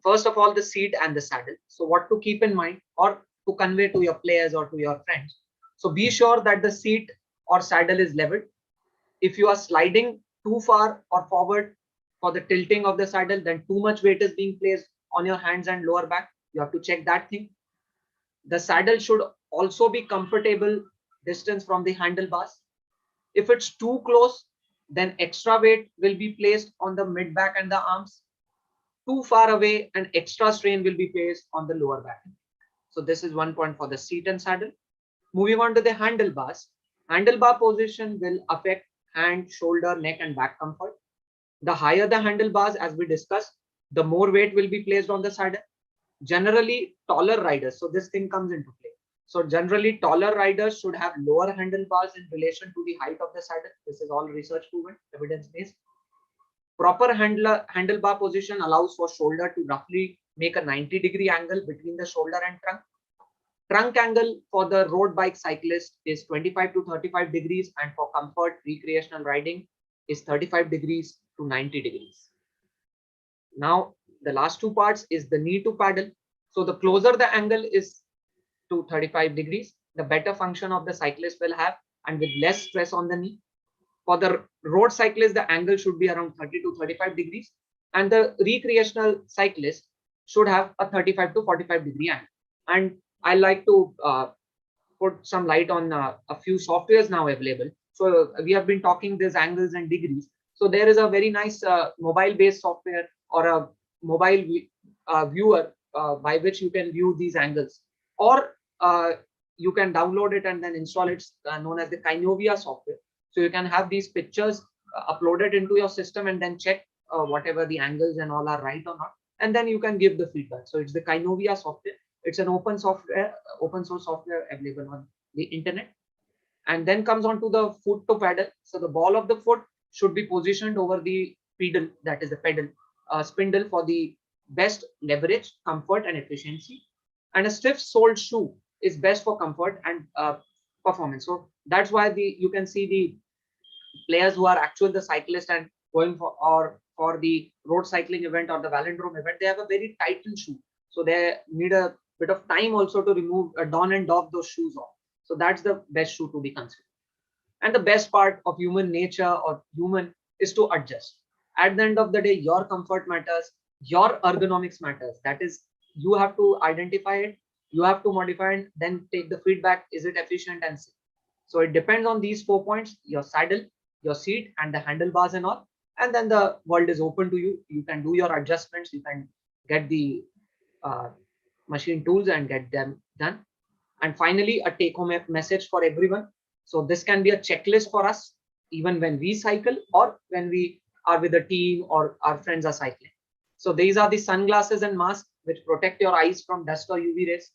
first of all, the seat and the saddle. So what to keep in mind or to convey to your players or to your friends. So be sure that the seat or saddle is leveled. If you are sliding too far or forward for the tilting of the saddle, then too much weight is being placed on your hands and lower back. You have to check that thing. The saddle should also be comfortable distance from the handlebars. If it's too close, then extra weight will be placed on the mid back and the arms. Too far away, and extra strain will be placed on the lower back. So this is one point for the seat and saddle. Moving on to the handlebars. Handlebar position will affect hand, shoulder, neck, and back comfort. The higher the handlebars, as we discussed, the more weight will be placed on the saddle. Generally, taller riders, so this thing comes into play. So generally, taller riders should have lower handlebars in relation to the height of the saddle. This is all research proven, evidence based. Proper handlebar position allows for shoulder to roughly make a 90-degree angle between the shoulder and trunk. Trunk angle for the road bike cyclist is 25 to 35 degrees, and for comfort recreational riding is 35 degrees to 90 degrees. Now, the last two parts is the knee to paddle. So the closer the angle is to 35 degrees, the better function of the cyclist will have and with less stress on the knee. For the road cyclist, the angle should be around 30 to 35 degrees, and the recreational cyclist should have a 35 to 45 degree angle. And I like to put some light on a few softwares now available. So we have been talking these angles and degrees. So there is a very nice mobile-based software or a mobile viewer by which you can view these angles, or you can download it and then install it, known as the Kinovia software. So you can have these pictures uploaded into your system and then check whatever the angles and all are right or not, and then you can give the feedback. So it's the Kinovia software. It's an open software, open source software available on the internet. And then comes on to the foot to pedal. So the ball of the foot should be positioned over the pedal, that is the pedal spindle, for the best leverage, comfort, and efficiency. And a stiff-soled shoe is best for comfort and performance. So that's why you can see the players who are actual the cyclist and going for the road cycling event or the velodrome event, they have a very tightened shoe. So they need a bit of time also to remove, don and doff those shoes off. So that's the best shoe to be considered. And the best part of human nature or human is to adjust. At the end of the day, your comfort matters, your ergonomics matters. That is, you have to identify it, you have to modify it, then take the feedback. Is it efficient and safe? So it depends on these 4 points: your saddle, your seat, and the handlebars and all. And then the world is open to you. You can do your adjustments. You can get the machine tools and get them done. And finally, a take-home message for everyone. So this can be a checklist for us, even when we cycle or when we are with a team or our friends are cycling. So these are the sunglasses and masks which protect your eyes from dust or UV rays.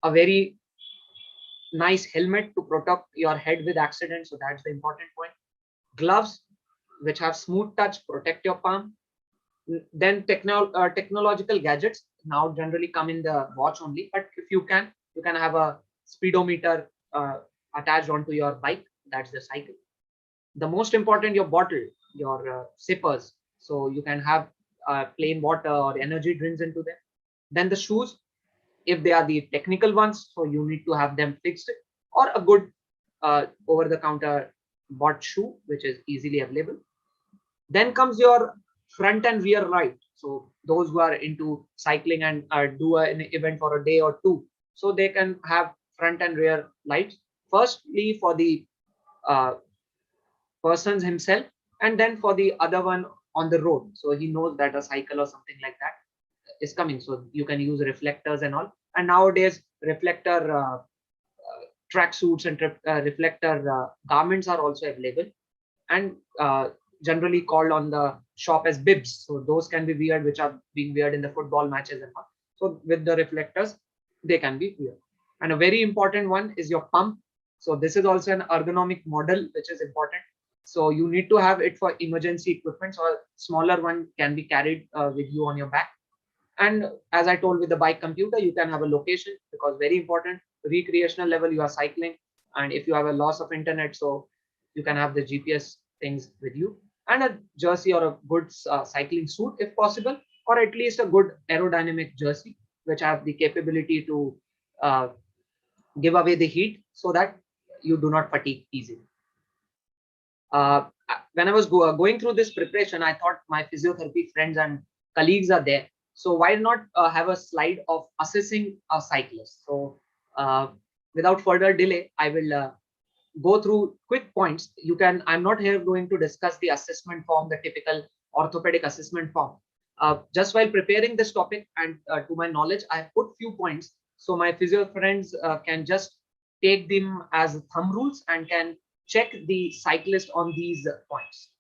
A very nice helmet to protect your head with accidents. So that's the important point. Gloves which have smooth touch, protect your palm. Then technological gadgets now generally come in the watch only, but if you can have a speedometer attached onto your bike. That's the cycle. The most important, your bottle, your sippers, so you can have plain water or energy drinks into them. Then the shoes, if they are the technical ones, so you need to have them fixed, or a good over the counter bought shoe which is easily available. Then comes your front and rear light. So those who are into cycling and do an event for a day or two, so they can have front and rear lights. Firstly for the person himself, and then for the other one on the road. So he knows that a cycle or something like that is coming. So you can use reflectors and all. And nowadays reflector track suits and reflector garments are also available, and generally called on the shop as bibs. So those can be weared, which are being weared in the football matches and all. So with the reflectors, they can be weared. And a very important one is your pump. So this is also an ergonomic model, which is important. So you need to have it for emergency equipment. So a smaller one can be carried with you on your back. And as I told, with the bike computer, you can have a location, because very important, recreational level, you are cycling. And if you have a loss of internet, so you can have the GPS things with you, and a jersey or a good cycling suit if possible, or at least a good aerodynamic jersey, which have the capability to uh, give away the heat so that you do not fatigue easily. When I was going through this preparation, I thought my physiotherapy friends and colleagues are there. So why not have a slide of assessing a cyclist? So uh, without further delay, I will go through quick points. I'm not here going to discuss the assessment form, the typical orthopedic assessment form. Just while preparing this topic, and to my knowledge, I have put few points. So my physio friends can just take them as thumb rules and can check the cyclist on these points.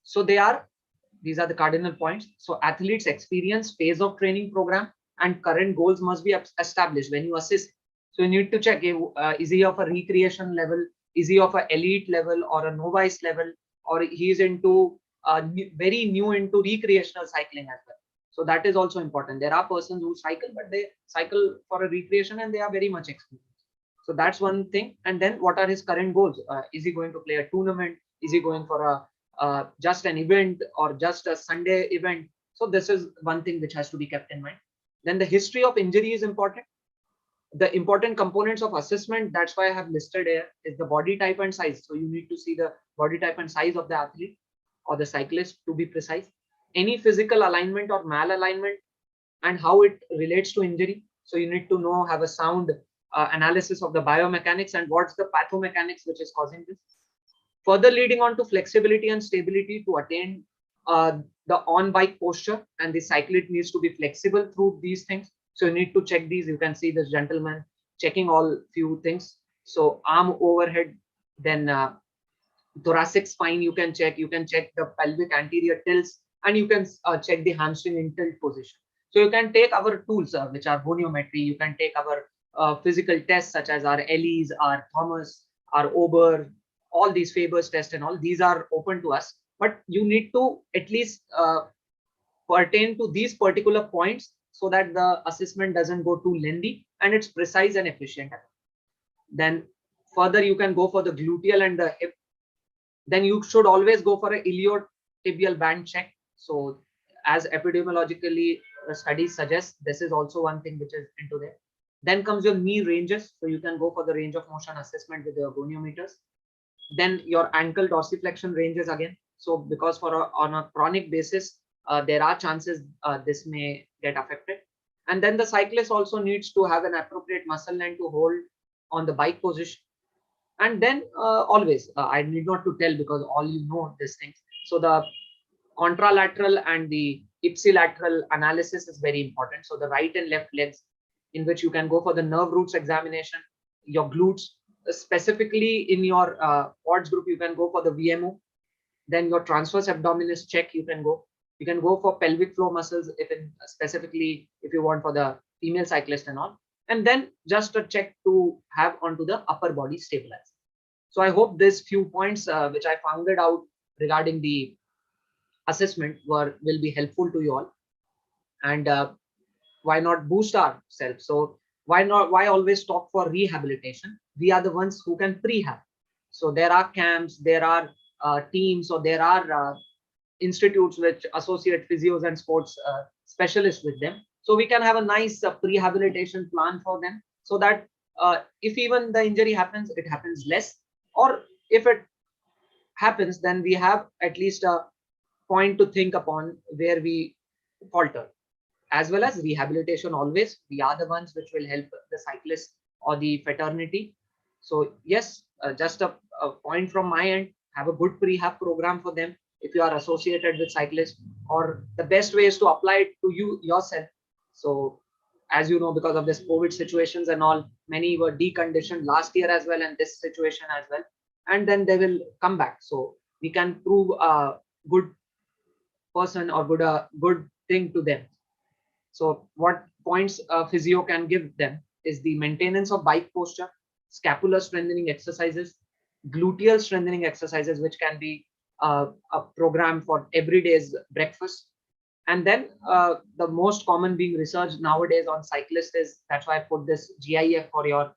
So these are the cardinal points. So athletes experience, phase of training program, and current goals must be established when you assess. So you need to check, is he of a recreation level, is he of an elite level or a novice level, or he is into very new into recreational cycling as well. So that is also important. There are persons who cycle, but they cycle for a recreation and they are very much experienced. So that's one thing. And then what are his current goals? Is he going to play a tournament? Is he going for a just an event or just a Sunday event? So this is one thing which has to be kept in mind. Then the history of injury is important. The important components of assessment, that's why I have listed here, is the body type and size. So you need to see the body type and size of the athlete or the cyclist, to be precise. Any physical alignment or malalignment and how it relates to injury. So you need to know, have a sound analysis of the biomechanics and what's the pathomechanics which is causing this. Further leading on to flexibility and stability to attain the on-bike posture, and the cyclist needs to be flexible through these things. So you need to check these. You can see this gentleman checking all few things. So arm overhead, then thoracic spine you can check. You can check the pelvic anterior tilts, and you can check the hamstring in tilt position. So you can take our tools, which are goniometry. You can take our physical tests such as our Ellis, our Thomas, our Ober, all these Faber's test and all. These are open to us, but you need to at least pertain to these particular points so that the assessment doesn't go too lengthy and it's precise and efficient. Then further you can go for the gluteal and the hip. Then you should always go for a iliotibial band check. So as epidemiologically studies suggest, this is also one thing which is into there. Then comes your knee ranges. So you can go for the range of motion assessment with the goniometers. Then your ankle dorsiflexion ranges again. So because on a chronic basis, there are chances this may get affected. And then the cyclist also needs to have an appropriate muscle length to hold on the bike position. And then always, I need not to tell because all you know these things. So the contralateral and the ipsilateral analysis is very important. So the right and left legs, in which you can go for the nerve roots examination, your glutes, specifically in your quads group, you can go for the VMO. Then your transverse abdominis check, you can go. You can go for pelvic floor muscles, specifically if you want for the female cyclist and all. And then just a check to have onto the upper body stabilizer. So I hope these few points which I found out regarding the assessment will be helpful to you all. And why not boost ourselves? So why always talk for rehabilitation? We are the ones who can prehab. So there are camps, there are teams, or there are institutes which associate physios and sports specialists with them. So we can have a nice prehabilitation plan for them, so that if even the injury happens, it happens less, or if it happens, then we have at least a point to think upon where we falter. As well as rehabilitation, always we are the ones which will help the cyclist or the fraternity. So yes, just a point from my end, have a good prehab program for them if you are associated with cyclists, or the best way is to apply it to you yourself. So as you know, because of this COVID situations and all, many were deconditioned last year as well, and this situation as well, and then they will come back. So we can prove a good person or good thing to them. So what points a physio can give them is the maintenance of bike posture, scapular strengthening exercises, gluteal strengthening exercises, which can be a program for every day's breakfast. And then the most common being researched nowadays on cyclists is, that's why I put this GIF for your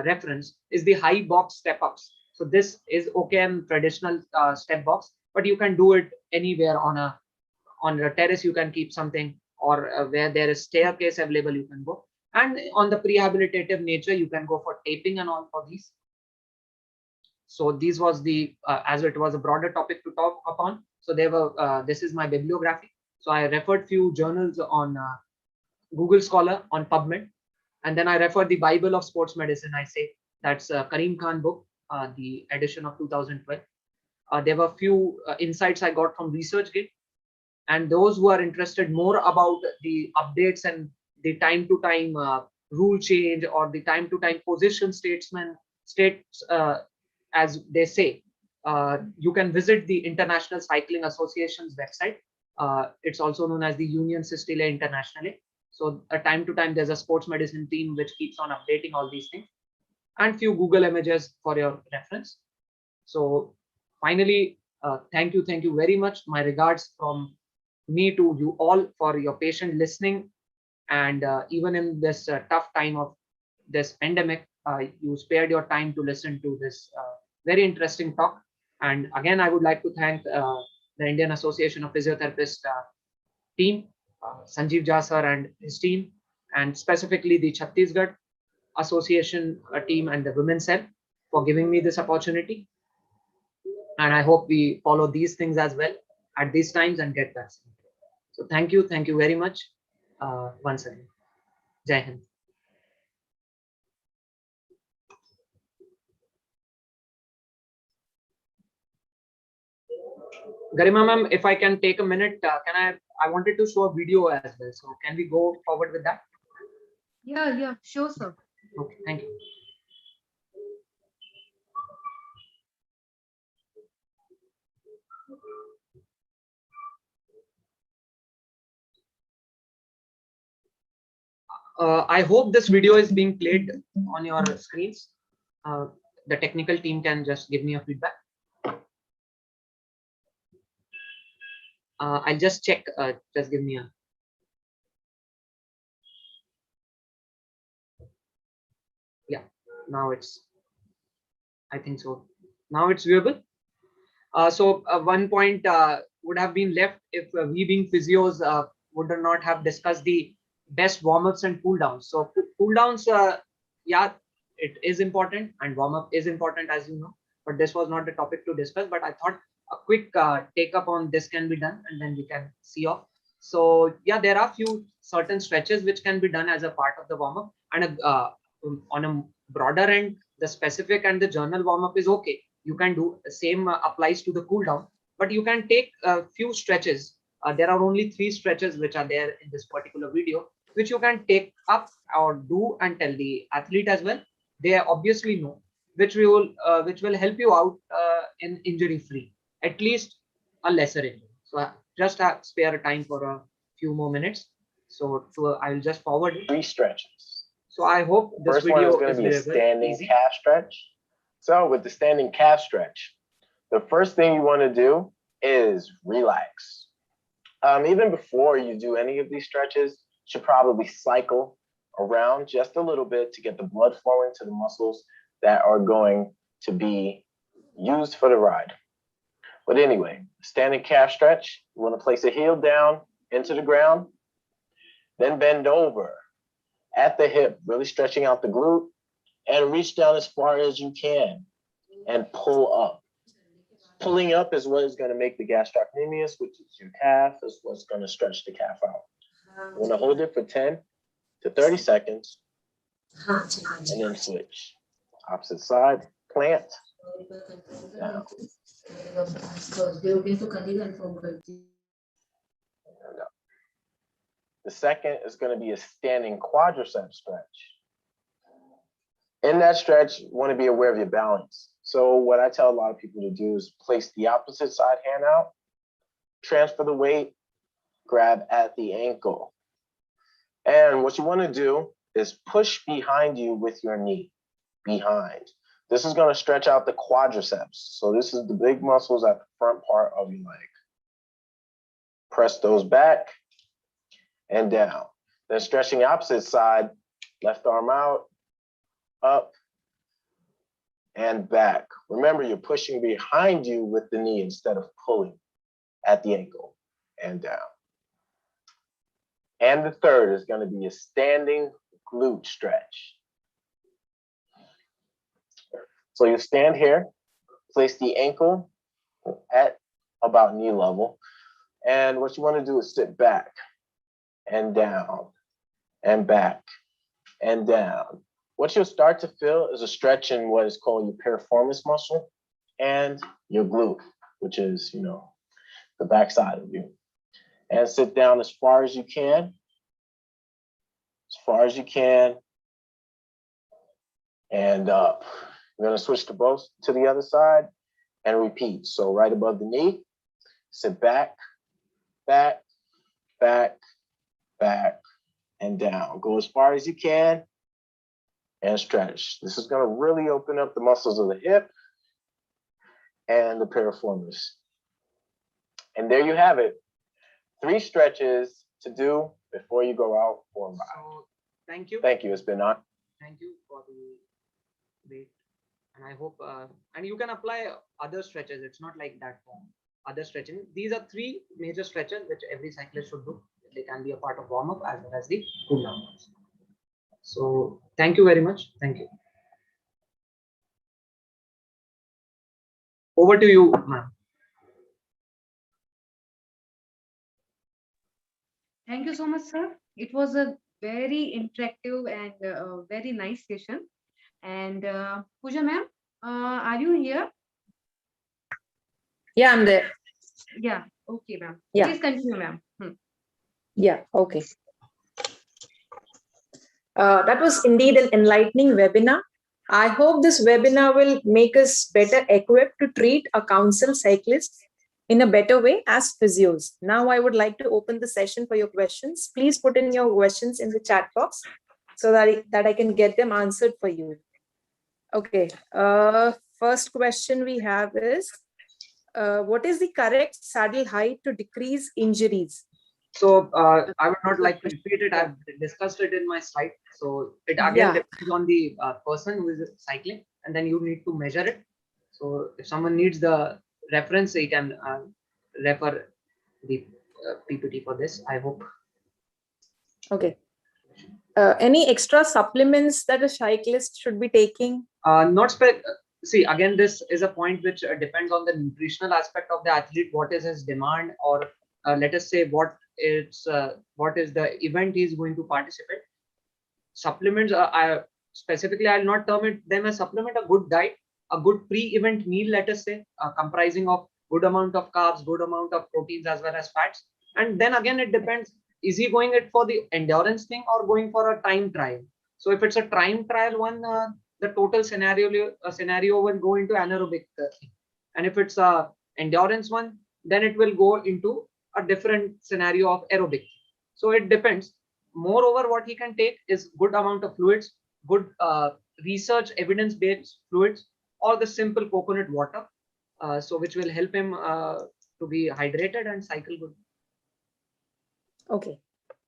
reference, is the high box step ups. So this is okay in traditional step box, but you can do it anywhere on a terrace. You can keep something, or where there is staircase available, you can go. And on the prehabilitative nature, you can go for taping and all for these. So these was the as it was a broader topic to talk upon. So there were this is my bibliography. So I referred few journals on Google Scholar, on PubMed, and then I referred the Bible of Sports Medicine. I say that's Karim Khan book, the edition of 2012. There were few insights I got from ResearchGate, and those who are interested more about the updates and the time to time rule change, or the time to time position states, as they say, you can visit the International Cycling Association's website. It's also known as the Union Cistile Internationale. So time to time there's a sports medicine team which keeps on updating all these things, and few Google images for your reference. So finally, thank you very much. My regards from me to you all for your patient listening, and even in this tough time of this pandemic, you spared your time to listen to this very interesting talk. And again, I would like to thank the Indian Association of Physiotherapists team, Sanjeev Jha sir and his team, and specifically the Chhattisgarh Association team and the Women's Cell for giving me this opportunity. And I hope we follow these things as well at these times and get vaccinated. So thank you very much once again. Jai Hind. Garima ma'am, if I can take a minute, can I wanted to show a video as well. So can we go forward with that? Yeah, sure, sir. Okay, thank you. I hope this video is being played on your screens. The technical team can just give me a feedback. I'll just check. Just give me a. Yeah, now it's. I think so. Now it's viewable. So one point would have been left if we being physios would not have discussed the best warm-ups and cool-downs. So cool-downs, yeah, it is important, and warm-up is important, as you know, but this was not the topic to discuss. But I thought a quick take up on this can be done, and then we can see off. So yeah, there are few certain stretches which can be done as a part of the warm-up, and on a broader end, the specific and the journal warm-up is okay. You can do the same applies to the cool down, but you can take a few stretches. There are only 3 stretches which are there in this particular video, which you can take up or do and tell the athlete as well. They obviously know which will help you out in injury free, at least a lesser injury. So just spare time for a few more minutes. So I'll just forward it. 3 stretches. So I hope this First video one is going to be a standing easy. calf stretch. So with the standing calf stretch, the first thing you want to do is relax. Even before you do any of these stretches, you should probably cycle around just a little bit to get the blood flowing to the muscles that are going to be used for the ride. But anyway, standing calf stretch, you want to place a heel down into the ground, then bend over at the hip, really stretching out the glute, and reach down as far as you can and pull up. Pulling up is what is going to make the gastrocnemius, which is your calf, is what's going to stretch the calf out. You want to hold it for 10 to 30 seconds and then switch. Opposite side, plant, down. The second is going to be a standing quadricep stretch. In that stretch, you want to be aware of your balance. So what I tell a lot of people to do is place the opposite side hand out, transfer the weight, grab at the ankle. And what you want to do is push behind you with your knee, behind. This is going to stretch out the quadriceps. So this is the big muscles at the front part of your leg. Press those back and down. Then stretching the opposite side, left arm out, up, and back. Remember, you're pushing behind you with the knee instead of pulling at the ankle and down. And the third is going to be a standing glute stretch. So you stand here, place the ankle at about knee level. And what you want to do is sit back and down and back and down. What you'll start to feel is a stretch in what is called your piriformis muscle and your glute, which is, the backside of you. And sit down as far as you can, and up. We're going to switch to the other side and repeat. So right above the knee, sit back, back, back, back, and down. Go as far as you can and stretch. This is going to really open up the muscles of the hip and the piriformis. And there you have it. 3 stretches to do before you go out for a ride. So thank you. Thank you. It's been on. Thank you for the wait. And I hope, and you can apply other stretches. It's not like that form. Other stretching. These are 3 major stretches which every cyclist should do. They can be a part of warm up as well as the cool down ones. So thank you very much. Thank you. Over to you, ma'am. Thank you so much, sir. It was a very interactive and very nice session. And Pooja ma'am, are you here? Yeah, I'm there. Yeah. Okay, ma'am. Yeah. Please continue, ma'am. Yeah, okay. That was indeed an enlightening webinar. I hope this webinar will make us better equipped to treat or counsel cyclists in a better way as physios. Now I would like to open the session for your questions. Please put in your questions in the chat box so that I can get them answered for you. Okay. First question we have is, what is the correct saddle height to decrease injuries? So I would not like to repeat it. I've discussed it in my slide. So it again depends on the person who is cycling, and then you need to measure it. So if someone needs the reference, they can refer the PPT for this, I hope. Okay. Any extra supplements that a cyclist should be taking? See, again, this is a point which depends on the nutritional aspect of the athlete. What is his demand, or let us say what is the event he is going to participate. Supplements, specifically, I'll not term them as supplement. A good diet, a good pre-event meal, let us say, comprising of good amount of carbs, good amount of proteins as well as fats. And then again, it depends. Is he going it for the endurance thing or going for a time trial? So if it's a time trial one, the total scenario will go into anaerobic thing. And if it's a endurance one, then it will go into a different scenario of aerobic. So it depends. Moreover, what he can take is good amount of fluids, good research evidence-based fluids, or the simple coconut water, so which will help him to be hydrated and cycle good. Okay.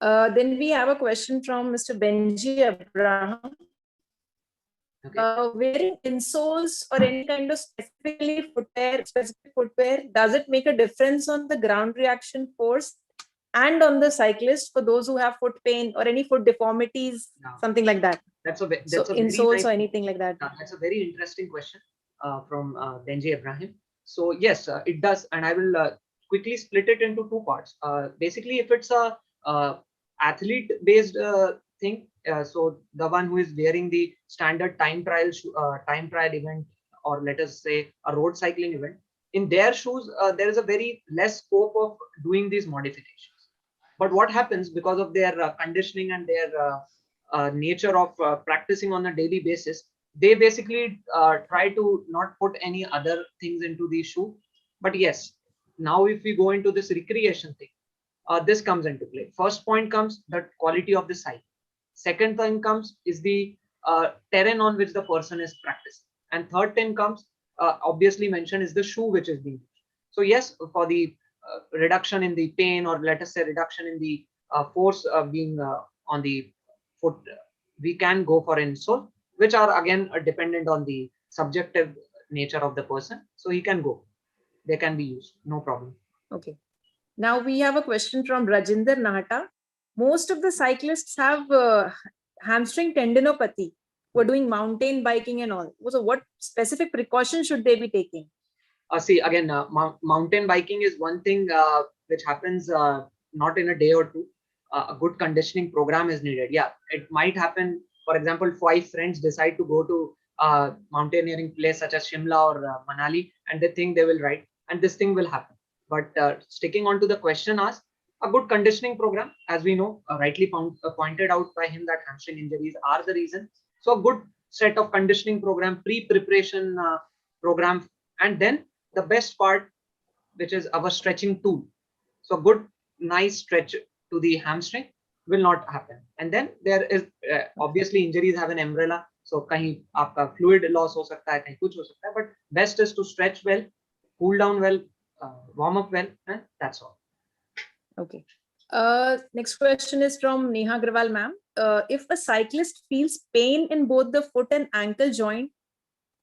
Then we have a question from Mr. Benji Abraham. Okay. Wearing insoles or any kind of specific footwear, does it make a difference on the ground reaction force and on the cyclist for those who have foot pain or any foot deformities, something like that? That's a insoles nice, or anything like that. That's a very interesting question from Benji Abraham. So yes, it does, and I will quickly split it into 2 parts. Basically, if it's a athlete-based thing, so the one who is wearing the standard time trial event, or let us say a road cycling event, in their shoes, there is a very less scope of doing these modifications. But what happens because of their conditioning and their nature of practicing on a daily basis, they basically try to not put any other things into the shoe. But yes, now if we go into this recreation thing, this comes into play. First point comes the quality of the cycle. Second thing comes is the terrain on which the person is practicing. And third thing comes, obviously mentioned, is the shoe which is being used. So yes, for the reduction in the pain, or let us say reduction in the force being on the foot, we can go for insole, which are again dependent on the subjective nature of the person. So he can go, they can be used, no problem. Okay. Now we have a question from Rajinder Nahata. Most of the cyclists have hamstring tendinopathy who are doing mountain biking and all. So what specific precautions should they be taking? See, again, mountain biking is one thing which happens not in a day or two. A good conditioning program is needed. Yeah, it might happen. For example, 5 friends decide to go to a mountaineering place such as Shimla or Manali, and they think they will ride, and this thing will happen. But sticking on to the question asked, a good conditioning program, as we know, rightly pointed out by him, that hamstring injuries are the reason. So a good set of conditioning program, pre-preparation program, and then the best part, which is our stretching tool. So good, nice stretch to the hamstring will not happen. And then there is obviously injuries have an umbrella. So kahin aapka fluid loss ho sakta hai, kahin kuch ho sakta hai, but best is to stretch well, cool down well, warm up well, and that's all. Okay. Next question is from Neha Agrawal ma'am. If a cyclist feels pain in both the foot and ankle joint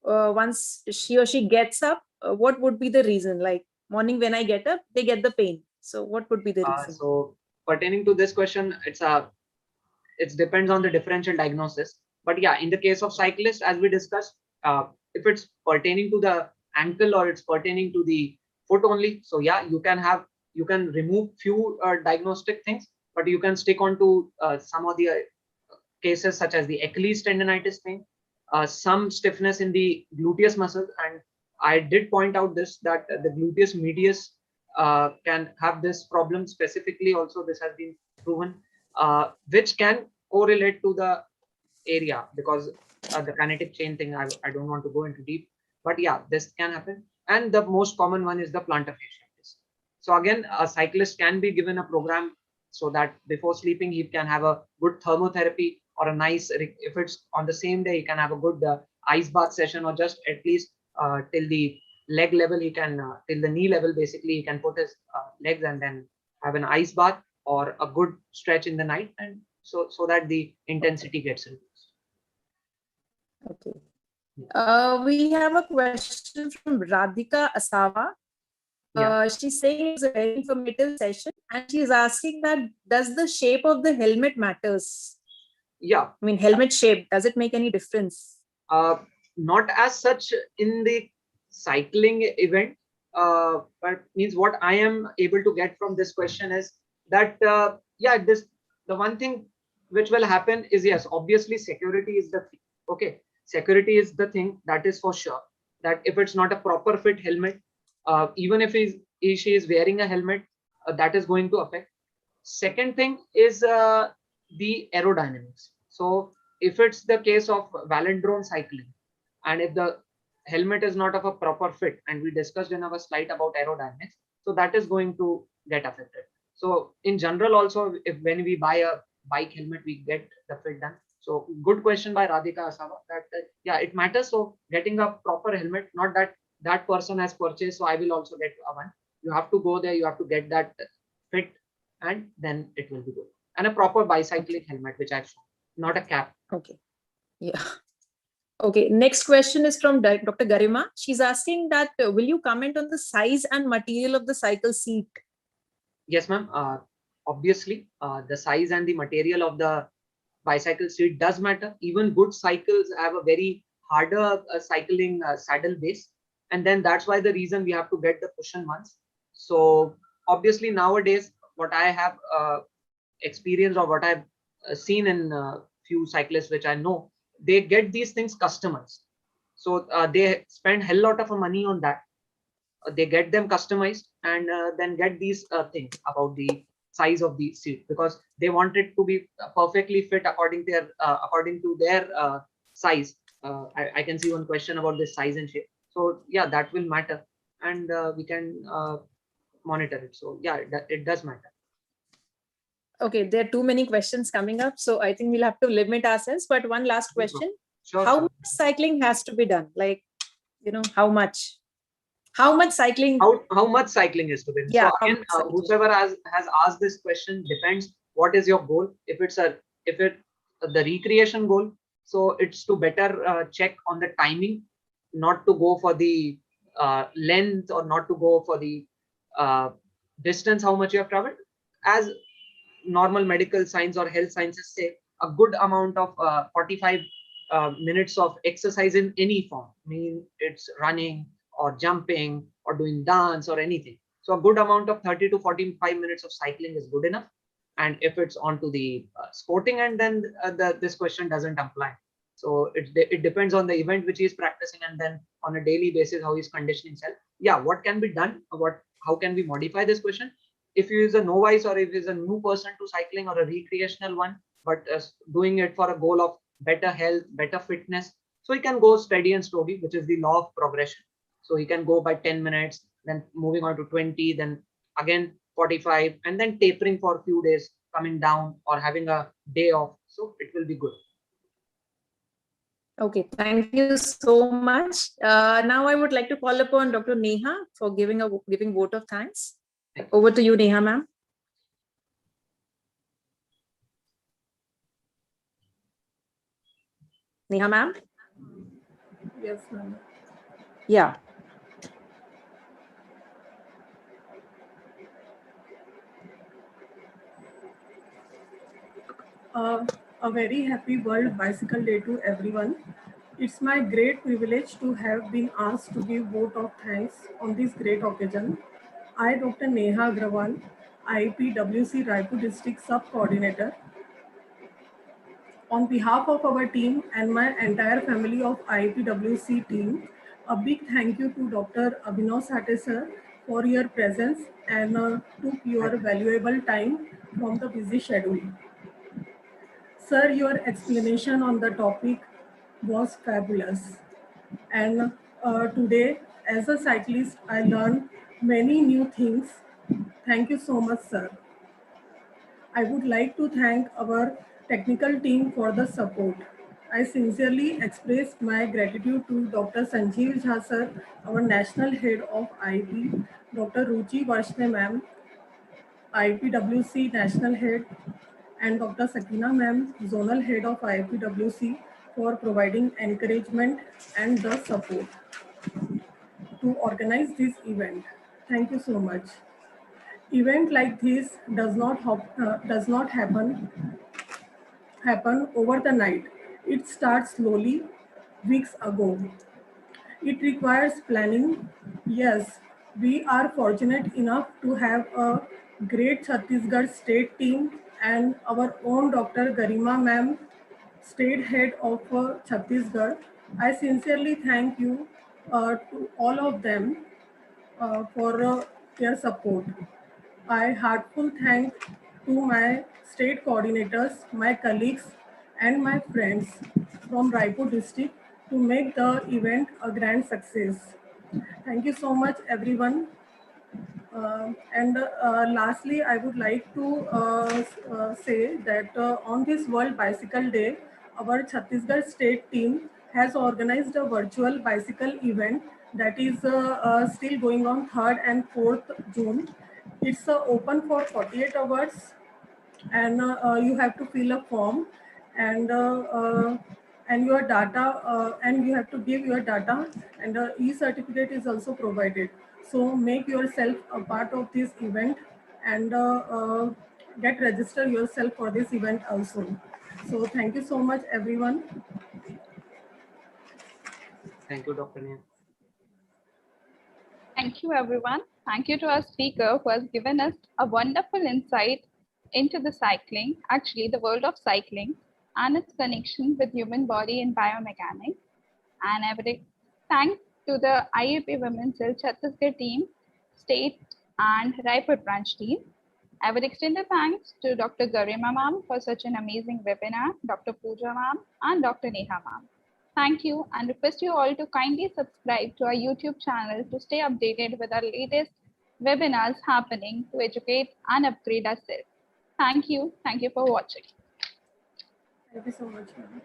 once she or she gets up, what would be the reason? Like morning when I get up, they get the pain. So what would be the reason? So pertaining to this question, it depends on the differential diagnosis. But yeah, in the case of cyclists, as we discussed, if it's pertaining to the ankle or it's pertaining to the foot only, so yeah, you can remove few diagnostic things, but you can stick on to some of the cases such as the Achilles tendonitis pain, some stiffness in the gluteus muscle, and I did point out this, that the gluteus medius can have this problem specifically. Also, this has been proven, which can correlate to the area, because the kinetic chain thing, I don't want to go into deep, but yeah, this can happen. And the most common one is the plantar fasciitis. So again, a cyclist can be given a program so that before sleeping he can have a good thermotherapy, or a nice, if it's on the same day, he can have a good ice bath session, or just at least till the leg level, he can till the knee level, basically he can put his legs and then have an ice bath or a good stretch in the night, and so that the intensity gets reduced. Okay. We have a question from Radhika Asawa. She's saying it's a very informative session, and she's asking that does the shape of the helmet matters? Yeah. I mean, helmet shape, does it make any difference? Not as such in the cycling event, but means what I am able to get from this question is that yeah, the one thing which will happen is, yes, obviously security is the thing. Okay, security is the thing, that is for sure. That if it's not a proper fit helmet, even if she is wearing a helmet, that is going to affect. Second thing is the aerodynamics. So if it's the case of Valendrone cycling, and if the helmet is not of a proper fit, and we discussed in our slide about aerodynamics, so that is going to get affected. So in general also, if when we buy a bike helmet, we get the fit done. So good question by Radhika Asawa, that yeah, it matters. So getting a proper helmet, not that that person has purchased, so I will also get a one. You have to go there, you have to get that fit, and then it will be good. And a proper bicycling helmet, which I've shown, not a cap. Okay. Yeah. Okay. Next question is from Dr. Garima. She's asking that will you comment on the size and material of the cycle seat? Yes, ma'am. Obviously, the size and the material of the bicycle seat does matter. Even good cycles have a very harder cycling saddle base, and then that's why the reason we have to get the cushion ones. So obviously nowadays, what I have experienced, or what I've seen in few cyclists which I know, they get these things customized. So they spend hell lot of money on that. They get them customized, and then get these things about the size of the seat, because they want it to be perfectly fit according to their size. I can see one question about this size and shape. So yeah, that will matter, and we can monitor it. So yeah, it does matter. Okay, there are too many questions coming up, so I think we'll have to limit ourselves. But one last question. Sure, how sure. much cycling has to be done? Like, how much? How much cycling? How much cycling is to be done? Yeah, So how again, much cycling? whoever has asked this question depends what is your goal. If it the recreation goal, so it's to better check on the timing, not to go for the length or not to go for the uh, distance, how much you have traveled. As normal medical science or health sciences say, a good amount of 45 minutes of exercise in any form, mean it's running or jumping or doing dance or anything. So a good amount of 30 to 45 minutes of cycling is good enough. And if it's onto the sporting, and then this question doesn't apply. So it depends on the event which he is practicing, and then on a daily basis how he's conditioning himself. Yeah, what can be done? How can we modify this question? If you is a novice or if is a new person to cycling or a recreational one, but doing it for a goal of better health, better fitness, so he can go steady and slowly, which is the law of progression. So he can go by 10 minutes, then moving on to 20, then again 45, and then tapering for a few days, coming down or having a day off. So it will be good. Okay, thank you so much. Now I would like to call upon Dr. Neha for giving vote of thanks. Over to you, Neha, ma'am. Neha, ma'am. Yes, ma'am. Yeah. A very happy World Bicycle Day to everyone. It's my great privilege to have been asked to give vote of thanks on this great occasion. I, Dr. Neha Agrawal, IPWC Raipur District Sub-Coordinator, on behalf of our team and my entire family of IPWC team, a big thank you to Dr. Abhinav Sathe sir for your presence and took your valuable time from the busy schedule. Sir, your explanation on the topic was fabulous. And today, as a cyclist, I learned many new things. Thank you so much, sir. I would like to thank our technical team for the support. I sincerely express my gratitude to Dr. Sanjeev Jha sir, our national head of IP, Dr. Ruchi Varshney ma'am, IPWC national head, and Dr. Sakina ma'am, zonal head of IPWC, for providing encouragement and the support to organize this event. Thank you so much. Event like this does not happen over the night. It starts slowly, weeks ago. It requires planning. Yes, we are fortunate enough to have a great Chhattisgarh state team and our own Dr. Garima ma'am, state head of Chhattisgarh. I sincerely thank you to all of them for their support. I heartful thank to my state coordinators, my colleagues, and my friends from Raipur district to make the event a grand success. Thank you so much, everyone. And lastly, I would like to say that on this World Bicycle Day, our Chhattisgarh state team has organized a virtual bicycle event that is still going on 3rd and 4th June. It's open for 48 hours, and you have to fill a form, and your data, and you have to give your data, and e-certificate is also provided. So make yourself a part of this event, and get register yourself for this event also. So thank you so much, everyone. Thank you, Dr. Neha. Thank you, everyone. Thank you to our speaker who has given us a wonderful insight into the cycling, actually the world of cycling and its connection with human body and biomechanics. And I would thank to the IAP Women's Health Chhattisgarh team, state and Raipur branch team. I would extend a thanks to Dr. Garima ma'am for such an amazing webinar, Dr. Pooja ma'am and Dr. Neha ma'am. Thank you, and request you all to kindly subscribe to our YouTube channel to stay updated with our latest webinars happening to educate and upgrade ourselves. Thank you. Thank you for watching. Thank you so much, ma'am.